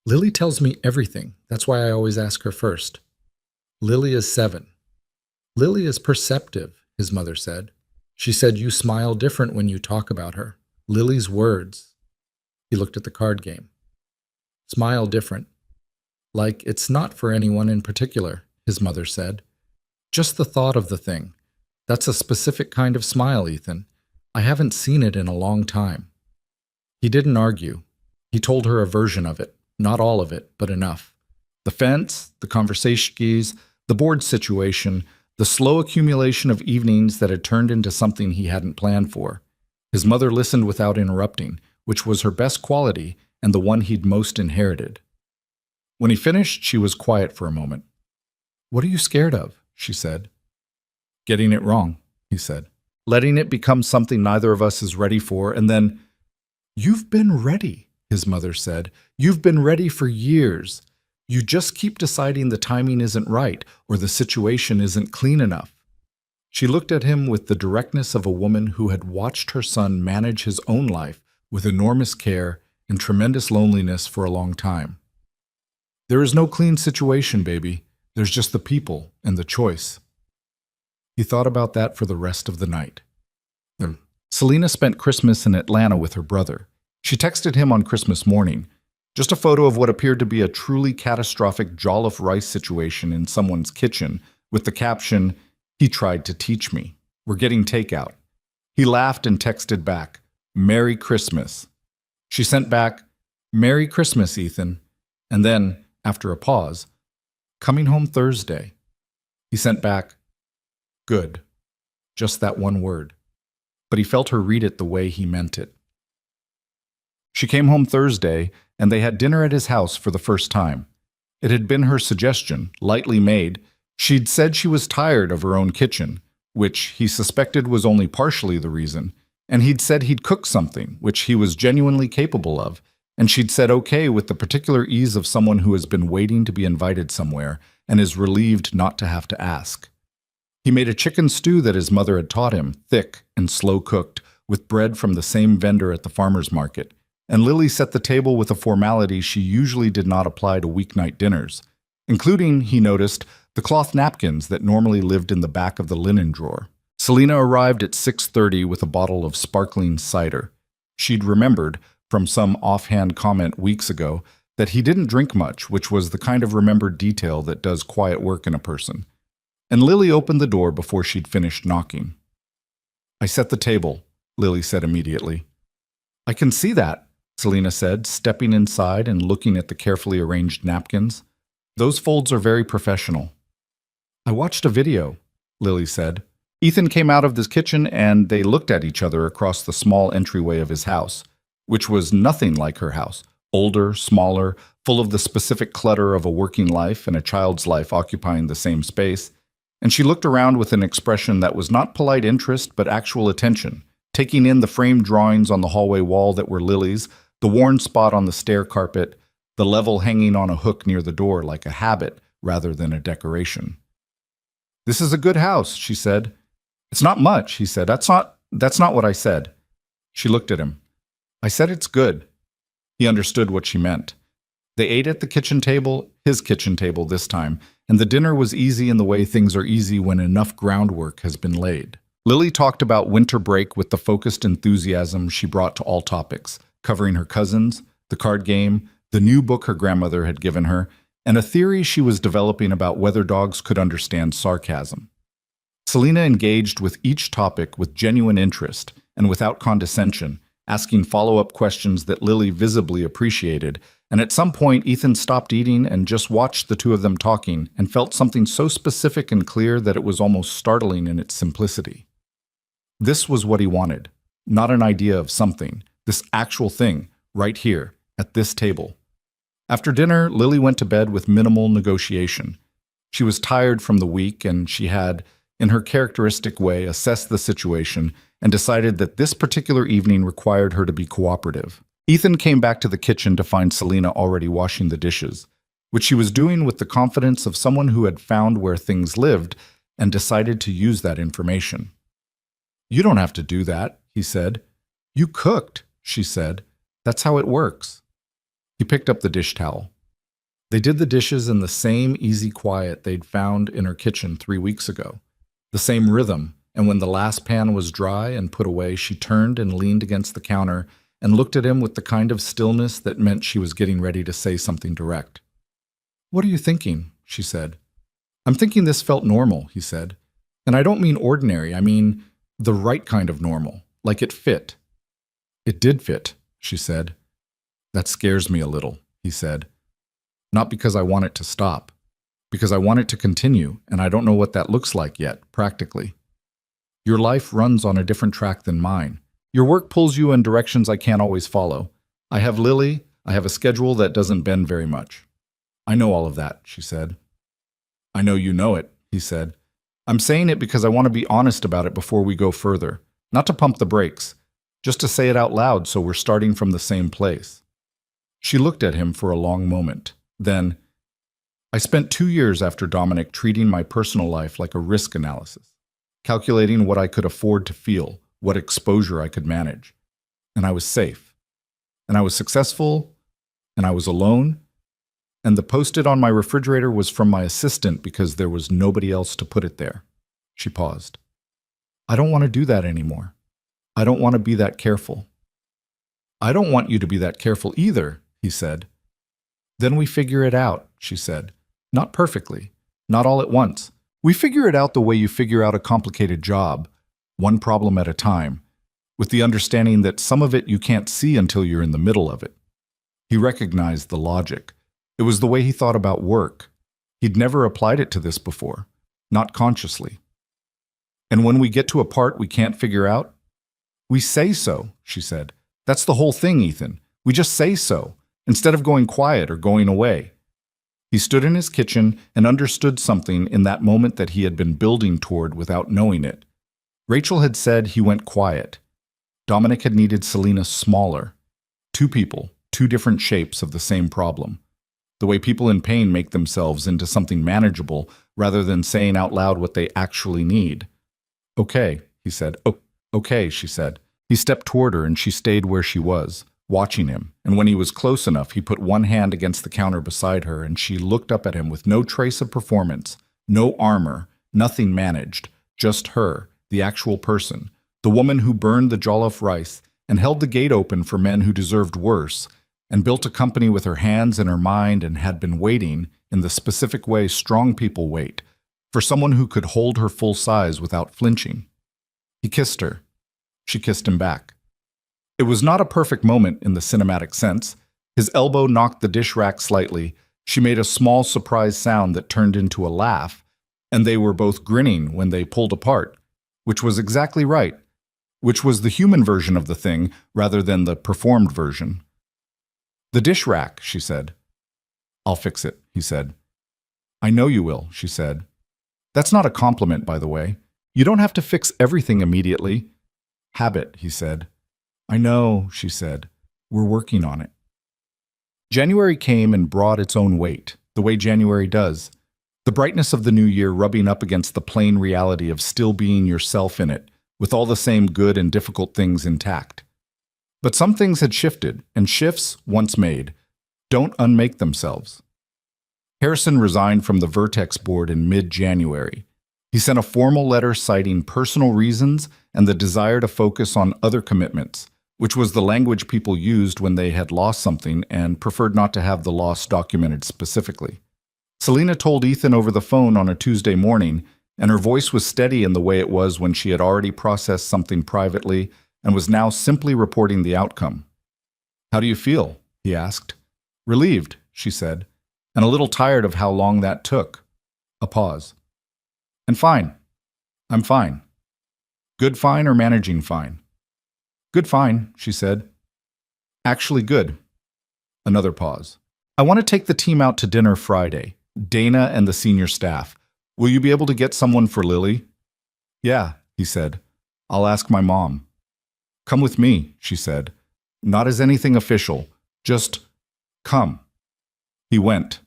"Lily tells me everything. That's why I always ask her first." "Lily is 7. "Lily is perceptive," his mother said. "She said you smile different when you talk about her. Lily's words." He looked at the card game. "Smile different. Like it's not for anyone in particular," his mother said. "Just the thought of the thing. That's a specific kind of smile, Ethan. I haven't seen it in a long time." He didn't argue. He told her a version of it, not all of it, but enough. The fence, the conversation keys, the board situation, the slow accumulation of evenings that had turned into something he hadn't planned for. His mother listened without interrupting, which was her best quality and the one he'd most inherited. When he finished, she was quiet for a moment. "What are you scared of?" she said. "Getting it wrong," he said. "Letting it become something neither of us is ready for, and then—" "You've been ready," his mother said. "You've been ready for years. You just keep deciding the timing isn't right or the situation isn't clean enough." She looked at him with the directness of a woman who had watched her son manage his own life with enormous care and tremendous loneliness for a long time. There is no clean situation, baby. There's just the people and the choice. He thought about that for the rest of the night. Selena spent Christmas in Atlanta with her brother. She texted him on Christmas morning, just a photo of what appeared to be a truly catastrophic jollof rice situation in someone's kitchen, with the caption, "He tried to teach me. We're getting takeout." He laughed and texted back, "Merry Christmas." She sent back, "Merry Christmas, Ethan." And then, after a pause, "Coming home Thursday." He sent back, "Good." Just that one word. But he felt her read it the way he meant it. She came home Thursday, and they had dinner at his house for the first time. It had been her suggestion, lightly made. She'd said she was tired of her own kitchen, which he suspected was only partially the reason, and he'd said he'd cook something, which he was genuinely capable of, and she'd said okay with the particular ease of someone who has been waiting to be invited somewhere and is relieved not to have to ask. He made a chicken stew that his mother had taught him, thick and slow-cooked, with bread from the same vendor at the farmer's market, and Lily set the table with a formality she usually did not apply to weeknight dinners, including, he noticed, the cloth napkins that normally lived in the back of the linen drawer. Selena arrived at 6:30 with a bottle of sparkling cider. She'd remembered, from some offhand comment weeks ago, that he didn't drink much, which was the kind of remembered detail that does quiet work in a person. And Lily opened the door before she'd finished knocking. "I set the table," Lily said immediately. "I can see that," Selena said, stepping inside and looking at the carefully arranged napkins. "Those folds are very professional." "I watched a video," Lily said. Ethan came out of the kitchen and they looked at each other across the small entryway of his house, which was nothing like her house, older, smaller, full of the specific clutter of a working life and a child's life occupying the same space. And she looked around with an expression that was not polite interest but actual attention, taking in the framed drawings on the hallway wall that were Lily's, the worn spot on the stair carpet, the level hanging on a hook near the door like a habit rather than a decoration. "This is a good house," she said. "It's not much," he said. That's not what I said." She looked at him. "I said it's good." He understood what she meant. They ate at the kitchen table, his kitchen table this time, and the dinner was easy in the way things are easy when enough groundwork has been laid. Lily talked about winter break with the focused enthusiasm she brought to all topics, covering her cousins, the card game, the new book her grandmother had given her, and a theory she was developing about whether dogs could understand sarcasm. Selena engaged with each topic with genuine interest and without condescension, asking follow-up questions that Lily visibly appreciated, and at some point Ethan stopped eating and just watched the two of them talking and felt something so specific and clear that it was almost startling in its simplicity. This was what he wanted, not an idea of something, this actual thing, right here, at this table. After dinner, Lily went to bed with minimal negotiation. She was tired from the week and she had, in her characteristic way, assessed the situation and decided that this particular evening required her to be cooperative. Ethan came back to the kitchen to find Selena already washing the dishes, which she was doing with the confidence of someone who had found where things lived and decided to use that information. "You don't have to do that," he said. "You cooked," she said. "That's how it works." He picked up the dish towel. They did the dishes in the same easy quiet they'd found in her kitchen 3 weeks ago, the same rhythm, and when the last pan was dry and put away, she turned and leaned against the counter and looked at him with the kind of stillness that meant she was getting ready to say something direct. "What are you thinking?" she said. "I'm thinking this felt normal," he said. "And I don't mean ordinary, I mean the right kind of normal, like it fit." "It did fit," she said. "That scares me a little," he said. "Not because I want it to stop, because I want it to continue, and I don't know what that looks like yet, practically. Your life runs on a different track than mine. Your work pulls you in directions I can't always follow. I have Lily, I have a schedule that doesn't bend very much." "I know all of that," she said. "I know you know it," he said. "I'm saying it because I want to be honest about it before we go further, not to pump the brakes, just to say it out loud so we're starting from the same place." She looked at him for a long moment. Then, "I spent 2 years after Dominic treating my personal life like a risk analysis, calculating what I could afford to feel, what exposure I could manage. And I was safe. And I was successful. And I was alone. And the post-it on my refrigerator was from my assistant because there was nobody else to put it there. She paused. I don't want to do that anymore. I don't want to be that careful. I don't want you to be that careful either, he said. Then we figure it out, she said. Not perfectly, not all at once. We figure it out the way you figure out a complicated job, one problem at a time, with the understanding that some of it you can't see until you're in the middle of it. He recognized the logic. It was the way he thought about work. He'd never applied it to this before, not consciously. And when we get to a part we can't figure out, we say so, she said. That's the whole thing, Ethan. We just say so, instead of going quiet or going away. He stood in his kitchen and understood something in that moment that he had been building toward without knowing it. Rachel had said he went quiet. Dominic had needed Selena smaller. Two people, two different shapes of the same problem. The way people in pain make themselves into something manageable rather than saying out loud what they actually need. Okay, he said. Oh, okay, she said. He stepped toward her and she stayed where she was, watching him, and when he was close enough, he put one hand against the counter beside her and she looked up at him with no trace of performance, no armor, nothing managed, just her, the actual person, the woman who burned the jollof rice and held the gate open for men who deserved worse, and built a company with her hands and her mind and had been waiting, in the specific way strong people wait, for someone who could hold her full size without flinching. He kissed her. She kissed him back. It was not a perfect moment in the cinematic sense. His elbow knocked the dish rack slightly. She made a small surprise sound that turned into a laugh, and they were both grinning when they pulled apart, which was exactly right, which was the human version of the thing rather than the performed version. The dish rack, she said. I'll fix it, he said. I know you will, she said. That's not a compliment, by the way. You don't have to fix everything immediately. Habit, he said. I know, she said. We're working on it. January came and brought its own weight, the way January does. The brightness of the new year rubbing up against the plain reality of still being yourself in it, with all the same good and difficult things intact. But some things had shifted, and shifts, once made, don't unmake themselves. Harrison resigned from the Vertex board in mid-January. He sent a formal letter citing personal reasons and the desire to focus on other commitments, which was the language people used when they had lost something and preferred not to have the loss documented specifically. Selena told Ethan over the phone on a Tuesday morning, and her voice was steady in the way it was when she had already processed something privately and was now simply reporting the outcome. How do you feel? He asked. Relieved, she said, and a little tired of how long that took. A pause. And fine. I'm fine. Good fine or managing fine? Good fine, she said. Actually good. Another pause. I want to take the team out to dinner Friday. Dana and the senior staff. Will you be able to get someone for Lily? Yeah, he said. I'll ask my mom. Come with me, she said. Not as anything official. Just come. He went.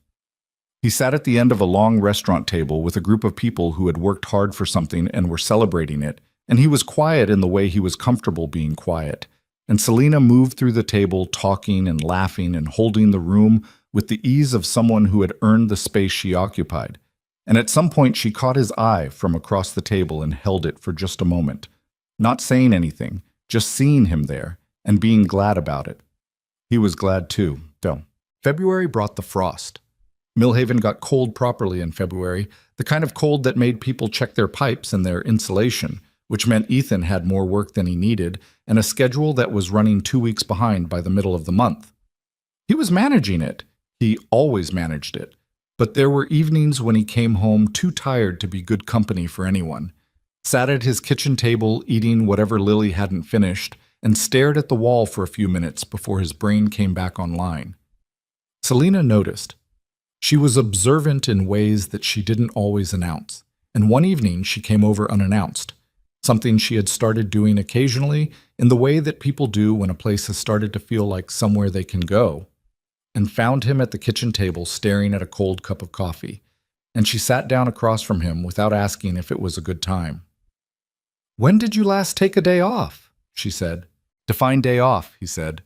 He sat at the end of a long restaurant table with a group of people who had worked hard for something and were celebrating it, and he was quiet in the way he was comfortable being quiet. And Selena moved through the table, talking and laughing and holding the room with the ease of someone who had earned the space she occupied. And at some point she caught his eye from across the table and held it for just a moment, not saying anything, just seeing him there and being glad about it. He was glad too, though. February brought the frost. Millhaven got cold properly in February, the kind of cold that made people check their pipes and their insulation, which meant Ethan had more work than he needed and a schedule that was running 2 weeks behind by the middle of the month. He was managing it. He always managed it. But there were evenings when he came home too tired to be good company for anyone, sat at his kitchen table eating whatever Lily hadn't finished, and stared at the wall for a few minutes before his brain came back online. Selena noticed. She was observant in ways that she didn't always announce, and one evening she came over unannounced, something she had started doing occasionally in the way that people do when a place has started to feel like somewhere they can go, and found him at the kitchen table staring at a cold cup of coffee, and she sat down across from him without asking if it was a good time. When did you last take a day off? She said. Define day off, he said.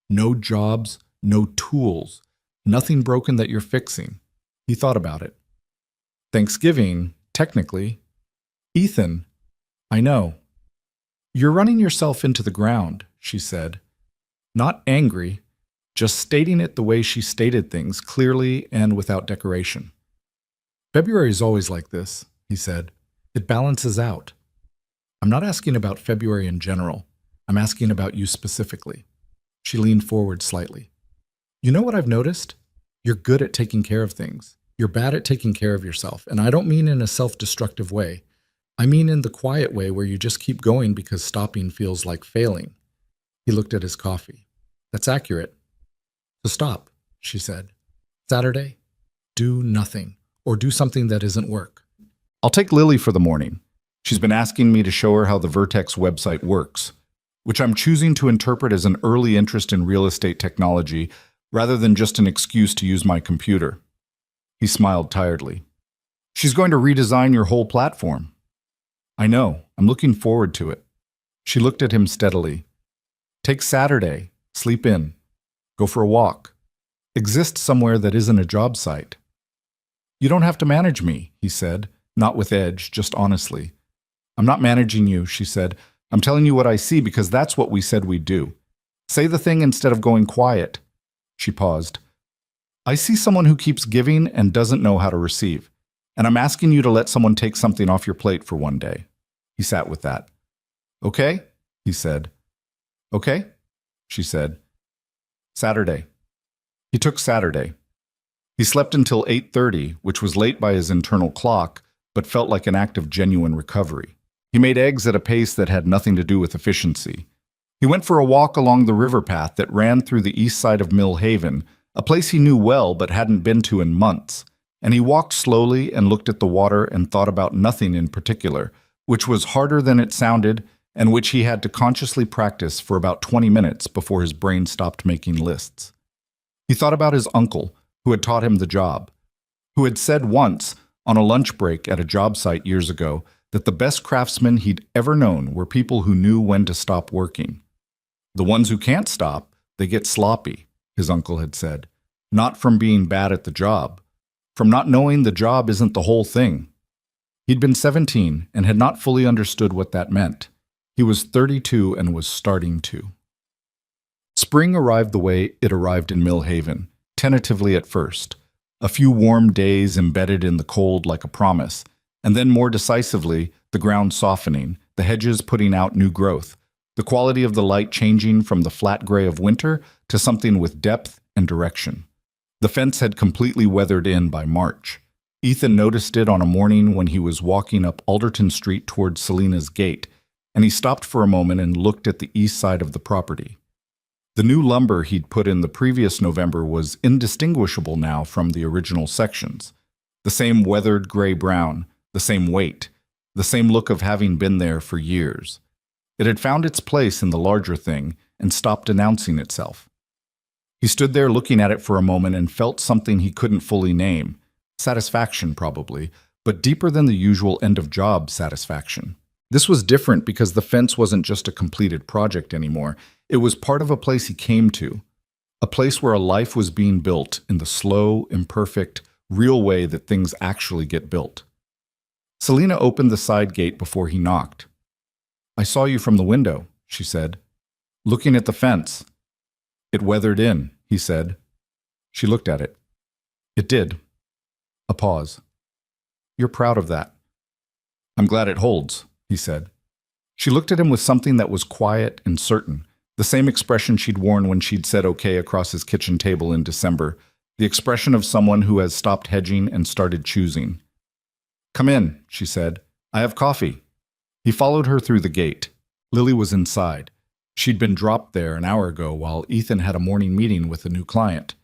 No jobs, no tools, nothing broken that you're fixing. He thought about it. Thanksgiving, technically. Ethan, I know. You're running yourself into the ground, she said. Not angry, just stating it the way she stated things, clearly and without decoration. February is always like this, he said. It balances out. I'm not asking about February in general. I'm asking about you specifically. She leaned forward slightly. You know what I've noticed? You're good at taking care of things. You're bad at taking care of yourself, and I don't mean in a self-destructive way. I mean in the quiet way where you just keep going because stopping feels like failing. He looked at his coffee. That's accurate. So stop, she said. Saturday, do nothing, or do something that isn't work. I'll take Lily for the morning. She's been asking me to show her how the Vertex website works, which I'm choosing to interpret as an early interest in real estate technology rather than just an excuse to use my computer. He smiled tiredly. She's going to redesign your whole platform. I know. I'm looking forward to it. She looked at him steadily. Take Saturday. Sleep in. Go for a walk. Exist somewhere that isn't a job site. You don't have to manage me, he said, not with edge, just honestly. I'm not managing you, she said. I'm telling you what I see because that's what we said we'd do. Say the thing instead of going quiet. She paused. I see someone who keeps giving and doesn't know how to receive, and I'm asking you to let someone take something off your plate for one day. He sat with that. Okay, he said. Okay, she said. Saturday. He took Saturday. He slept until 8:30, which was late by his internal clock, but felt like an act of genuine recovery. He made eggs at a pace that had nothing to do with efficiency. He went for a walk along the river path that ran through the east side of Mill Haven, a place he knew well but hadn't been to in months, and he walked slowly and looked at the water and thought about nothing in particular, which was harder than it sounded and which he had to consciously practice for about 20 minutes before his brain stopped making lists. He thought about his uncle, who had taught him the job, who had said once, on a lunch break at a job site years ago, that the best craftsmen he'd ever known were people who knew when to stop working. The ones who can't stop, they get sloppy, his uncle had said, not from being bad at the job, from not knowing the job isn't the whole thing. He'd been 17 and had not fully understood what that meant. He was 32 and was starting to. Spring arrived the way it arrived in Mill Haven, tentatively at first, a few warm days embedded in the cold like a promise, and then more decisively, the ground softening, the hedges putting out new growth, the quality of the light changing from the flat gray of winter to something with depth and direction. The fence had completely weathered in by March. Ethan noticed it on a morning when he was walking up Alderton Street toward Selena's gate, and he stopped for a moment and looked at the east side of the property. The new lumber he'd put in the previous November was indistinguishable now from the original sections. The same weathered gray-brown, the same weight, the same look of having been there for years. It had found its place in the larger thing and stopped announcing itself. He stood there looking at it for a moment and felt something he couldn't fully name. Satisfaction, probably, but deeper than the usual end-of-job satisfaction. This was different because the fence wasn't just a completed project anymore. It was part of a place he came to, a place where a life was being built in the slow, imperfect, real way that things actually get built. Selena opened the side gate before he knocked. I saw you from the window, she said, looking at the fence. It weathered in, he said. She looked at it. It did. A pause. You're proud of that. I'm glad it holds, he said. She looked at him with something that was quiet and certain, the same expression she'd worn when she'd said okay across his kitchen table in December, the expression of someone who has stopped hedging and started choosing. Come in, she said. I have coffee. He followed her through the gate. Lily was inside. She'd been dropped there an hour ago while Ethan had a morning meeting with a new client.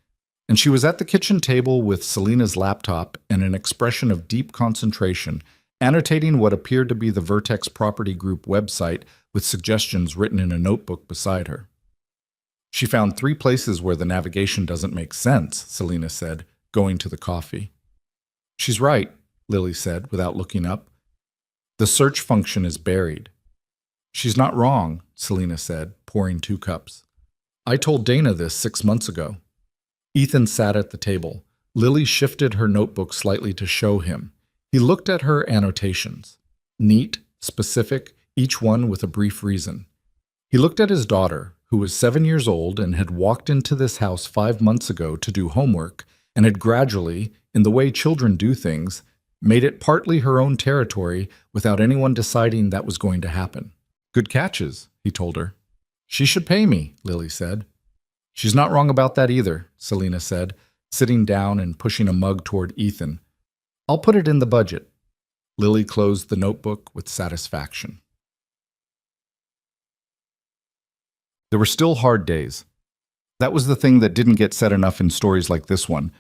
And she was at the kitchen table with Selena's laptop and an expression of deep concentration, annotating what appeared to be the Vertex Property Group website with suggestions written in a notebook beside her. She found 3 places where the navigation doesn't make sense, Selena said, going to the coffee. She's right, Lily said, without looking up. The search function is buried. She's not wrong, Selena said, pouring 2 cups. I told Dana this 6 months ago. Ethan sat at the table. Lily shifted her notebook slightly to show him. He looked at her annotations. Neat, specific, each one with a brief reason. He looked at his daughter, who was 7 years old and had walked into this house 5 months ago to do homework, and had gradually, in the way children do things, made it partly her own territory without anyone deciding that was going to happen. Good catches, he told her. She should pay me, Lily said. She's not wrong about that either, Selena said, sitting down and pushing a mug toward Ethan. I'll put it in the budget. Lily closed the notebook with satisfaction. There were still hard days. That was the thing that didn't get said enough in stories like this one.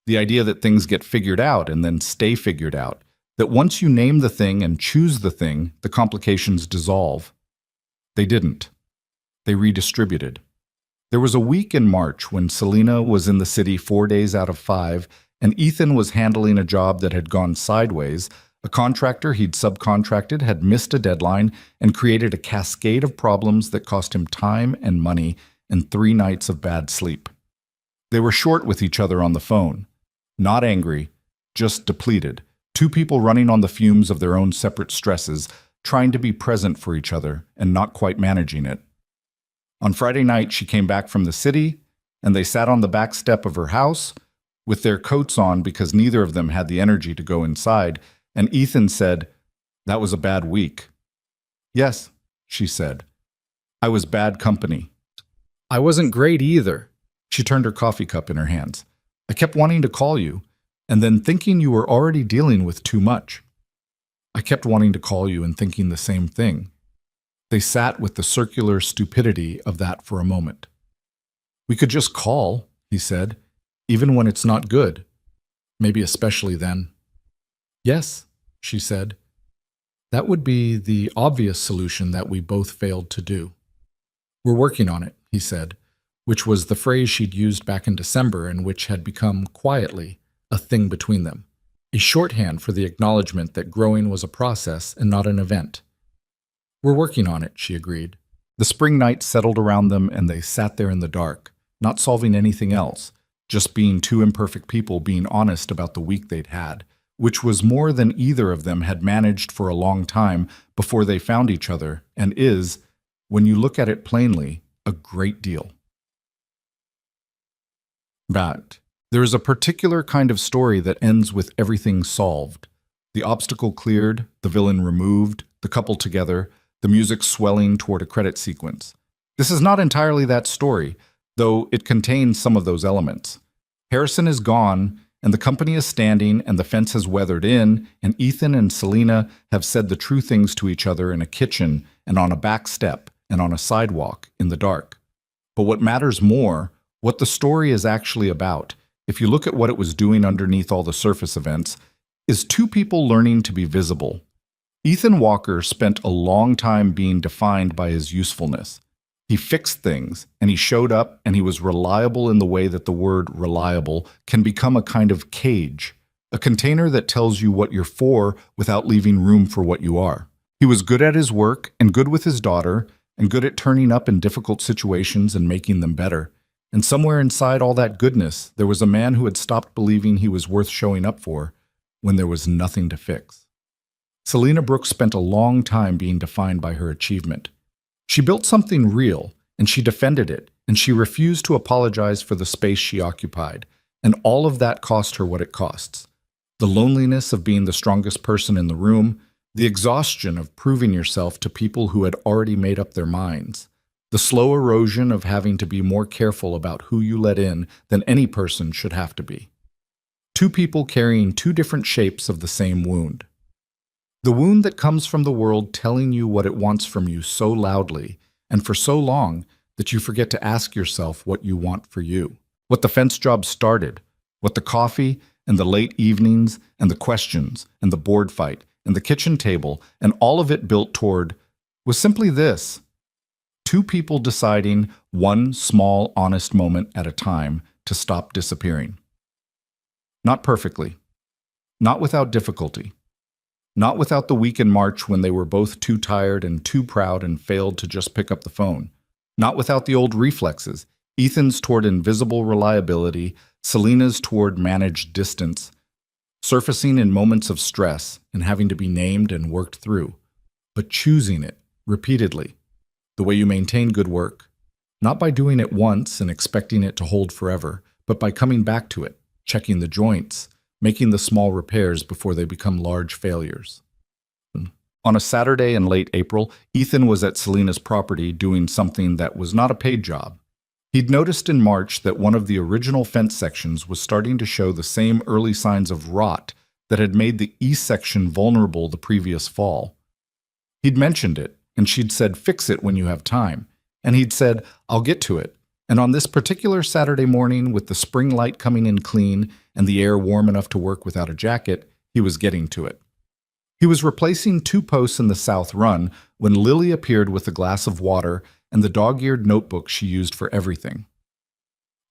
The idea that things get figured out and then stay figured out. That once you name the thing and choose the thing, the complications dissolve. They didn't. They redistributed. There was a week in March when Selena was in the city 4 days out of 5, and Ethan was handling a job that had gone sideways. A contractor he'd subcontracted had missed a deadline and created a cascade of problems that cost him time and money and 3 nights of bad sleep. They were short with each other on the phone. Not angry, just depleted. 2 people running on the fumes of their own separate stresses, trying to be present for each other and not quite managing it. On Friday night, she came back from the city, and they sat on the back step of her house with their coats on because neither of them had the energy to go inside, and Ethan said, "That was a bad week." "Yes," she said. "I was bad company." "I wasn't great either." She turned her coffee cup in her hands. "I kept wanting to call you, and then thinking you were already dealing with too much." "I kept wanting to call you and thinking the same thing." They sat with the circular stupidity of that for a moment. "We could just call," he said, "even when it's not good. Maybe especially then." "Yes," she said. "That would be the obvious solution that we both failed to do." "We're working on it," he said, which was the phrase she'd used back in December and which had become, quietly, a thing between them. A shorthand for the acknowledgement that growing was a process and not an event. "We're working on it," she agreed. The spring night settled around them and they sat there in the dark, not solving anything else, just being 2 imperfect people being honest about the week they'd had, which was more than either of them had managed for a long time before they found each other, and is, when you look at it plainly, a great deal. But there is a particular kind of story that ends with everything solved. The obstacle cleared, the villain removed, the couple together, the music swelling toward a credit sequence. This is not entirely that story, though it contains some of those elements. Harrison is gone, and the company is standing, and the fence has weathered in, and Ethan and Selena have said the true things to each other in a kitchen and on a back step and on a sidewalk in the dark. But what matters more, what the story is actually about, if you look at what it was doing underneath all the surface events, is 2 people learning to be visible. Ethan Walker spent a long time being defined by his usefulness. He fixed things, and he showed up, and he was reliable in the way that the word reliable can become a kind of cage, a container that tells you what you're for without leaving room for what you are. He was good at his work, and good with his daughter, and good at turning up in difficult situations and making them better. And somewhere inside all that goodness, there was a man who had stopped believing he was worth showing up for when there was nothing to fix. Selena Brooks spent a long time being defined by her achievement. She built something real, and she defended it, and she refused to apologize for the space she occupied, and all of that cost her what it costs. The loneliness of being the strongest person in the room, the exhaustion of proving yourself to people who had already made up their minds, the slow erosion of having to be more careful about who you let in than any person should have to be. 2 people carrying 2 different shapes of the same wound. The wound that comes from the world telling you what it wants from you so loudly and for so long that you forget to ask yourself what you want for you. What the fence job started, what the coffee and the late evenings and the questions and the board fight and the kitchen table and all of it built toward was simply this: 2 people deciding one small, honest moment at a time to stop disappearing. Not perfectly, not without difficulty, Not without the week in March when they were both too tired and too proud and failed to just pick up the phone. Not without the old reflexes, Ethan's toward invisible reliability, Selena's toward managed distance, surfacing in moments of stress and having to be named and worked through, but choosing it repeatedly, the way you maintain good work, not by doing it once and expecting it to hold forever, but by coming back to it, checking the joints, making the small repairs before they become large failures. On a Saturday in late April, Ethan was at Selena's property doing something that was not a paid job. He'd noticed in March that one of the original fence sections was starting to show the same early signs of rot that had made the east section vulnerable the previous fall. He'd mentioned it, and she'd said, "Fix it when you have time." And he'd said, "I'll get to it." And on this particular Saturday morning, with the spring light coming in clean and the air warm enough to work without a jacket, he was getting to it. He was replacing 2 posts in the south run when Lily appeared with a glass of water and the dog-eared notebook she used for everything.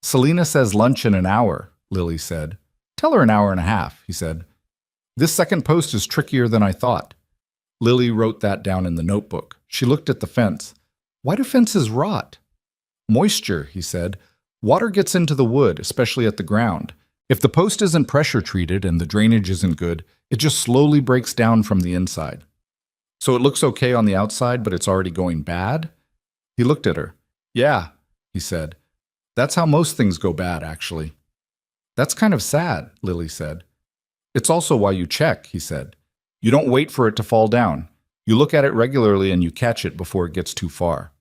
"Selena says lunch in an hour," Lily said. "Tell her an hour and a half," he said. "This second post is trickier than I thought." Lily wrote that down in the notebook. She looked at the fence. "Why do fences rot?" "Moisture," he said. "Water gets into the wood, especially at the ground. If the post isn't pressure treated and the drainage isn't good, it just slowly breaks down from the inside. So it looks okay on the outside, but it's already going bad?" He looked at her. "Yeah," he said. "That's how most things go bad, actually." "That's kind of sad," Lily said. "It's also why you check," he said. "You don't wait for it to fall down. You look at it regularly and you catch it before it gets too far."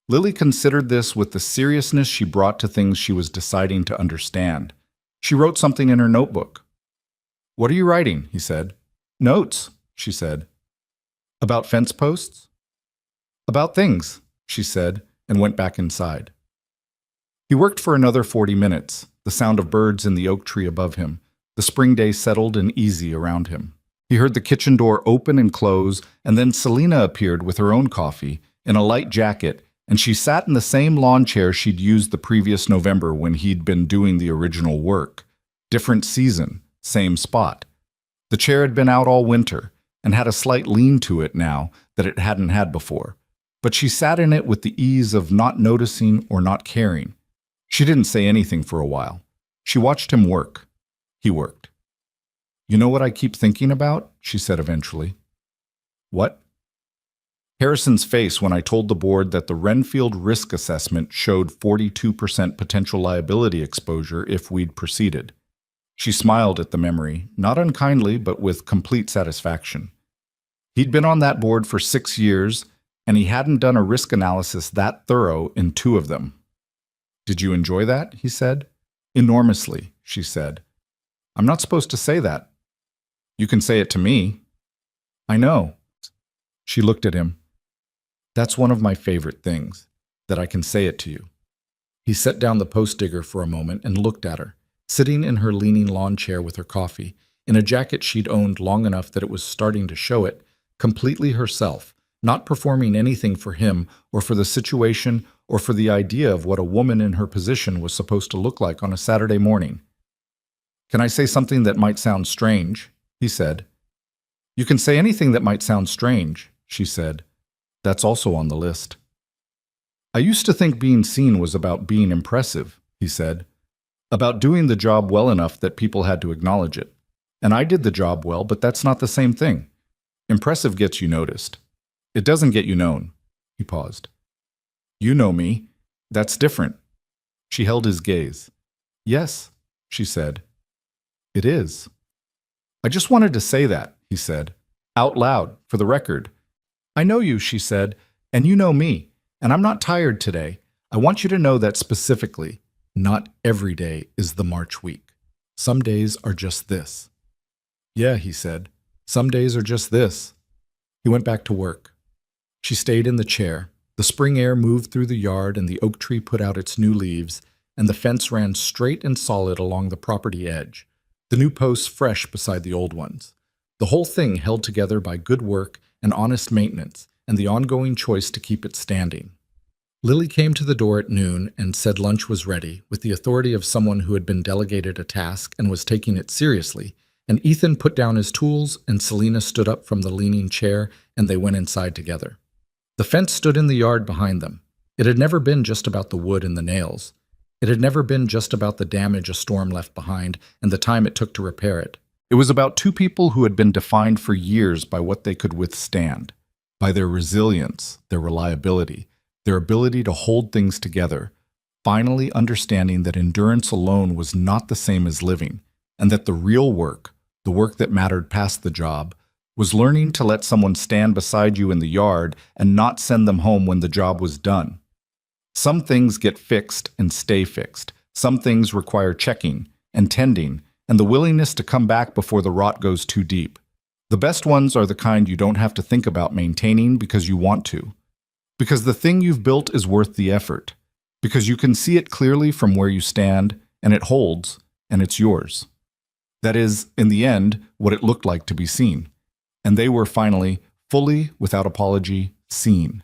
Lily considered this with the seriousness she brought to things she was deciding to understand. She wrote something in her notebook. "What are you writing?" he said. "Notes," she said. "About fence posts?" "About things," she said, and went back inside. He worked for another 40 minutes, the sound of birds in the oak tree above him. The spring day settled and easy around him. He heard the kitchen door open and close, and then Selena appeared with her own coffee, in a light jacket, and she sat in the same lawn chair she'd used the previous November when he'd been doing the original work. Different season, same spot. The chair had been out all winter, and had a slight lean to it now that it hadn't had before. But she sat in it with the ease of not noticing or not caring. She didn't say anything for a while. She watched him work. He worked. "You know what I keep thinking about?" she said eventually. "What?" "Harrison's face when I told the board that the Renfield risk assessment showed 42% potential liability exposure if we'd proceeded." She smiled at the memory, not unkindly, but with complete satisfaction. He'd been on that board for 6 years, and he hadn't done a risk analysis that thorough in 2 of them. "Did you enjoy that?" he said. "Enormously," she said. "I'm not supposed to say that." "You can say it to me." "I know." She looked at him. "That's one of my favorite things, that I can say it to you." He set down the post digger for a moment and looked at her, sitting in her leaning lawn chair with her coffee, in a jacket she'd owned long enough that it was starting to show it, completely herself, not performing anything for him or for the situation or for the idea of what a woman in her position was supposed to look like on a Saturday morning. "Can I say something that might sound strange?" he said. "You can say anything that might sound strange," she said. "That's also on the list." "I used to think being seen was about being impressive," he said. "About doing the job well enough that people had to acknowledge it. And I did the job well, but that's not the same thing. Impressive gets you noticed. It doesn't get you known." He paused. "You know me. That's different." She held his gaze. "Yes," she said. "It is." "I just wanted to say that," he said. "Out loud, for the record. I know you," she said, "and you know me, and I'm not tired today. I want you to know that specifically. Not every day is the March week. Some days are just this." "Yeah," he said. "Some days are just this." He went back to work. She stayed in the chair. The spring air moved through the yard and the oak tree put out its new leaves, and the fence ran straight and solid along the property edge, the new posts fresh beside the old ones. The whole thing held together by good work and honest maintenance, and the ongoing choice to keep it standing. Lily came to the door at noon and said lunch was ready, with the authority of someone who had been delegated a task and was taking it seriously, And Ethan put down his tools, and Selena stood up from the leaning chair, and they went inside together. The fence stood in the yard behind them. It had never been just about the wood and the nails. It had never been just about the damage a storm left behind and the time it took to repair it. It was about two people who had been defined for years by what they could withstand, by their resilience, their reliability, their ability to hold things together, finally understanding that endurance alone was not the same as living, and that the real work, the work that mattered past the job, was learning to let someone stand beside you in the yard and not send them home when the job was done. Some things get fixed and stay fixed. Some things require checking and tending and the willingness to come back before the rot goes too deep. The best ones are the kind you don't have to think about maintaining because you want to. Because the thing you've built is worth the effort. Because you can see it clearly from where you stand, and it holds, and it's yours. That is, in the end, what it looked like to be seen. And they were finally, fully, without apology, seen.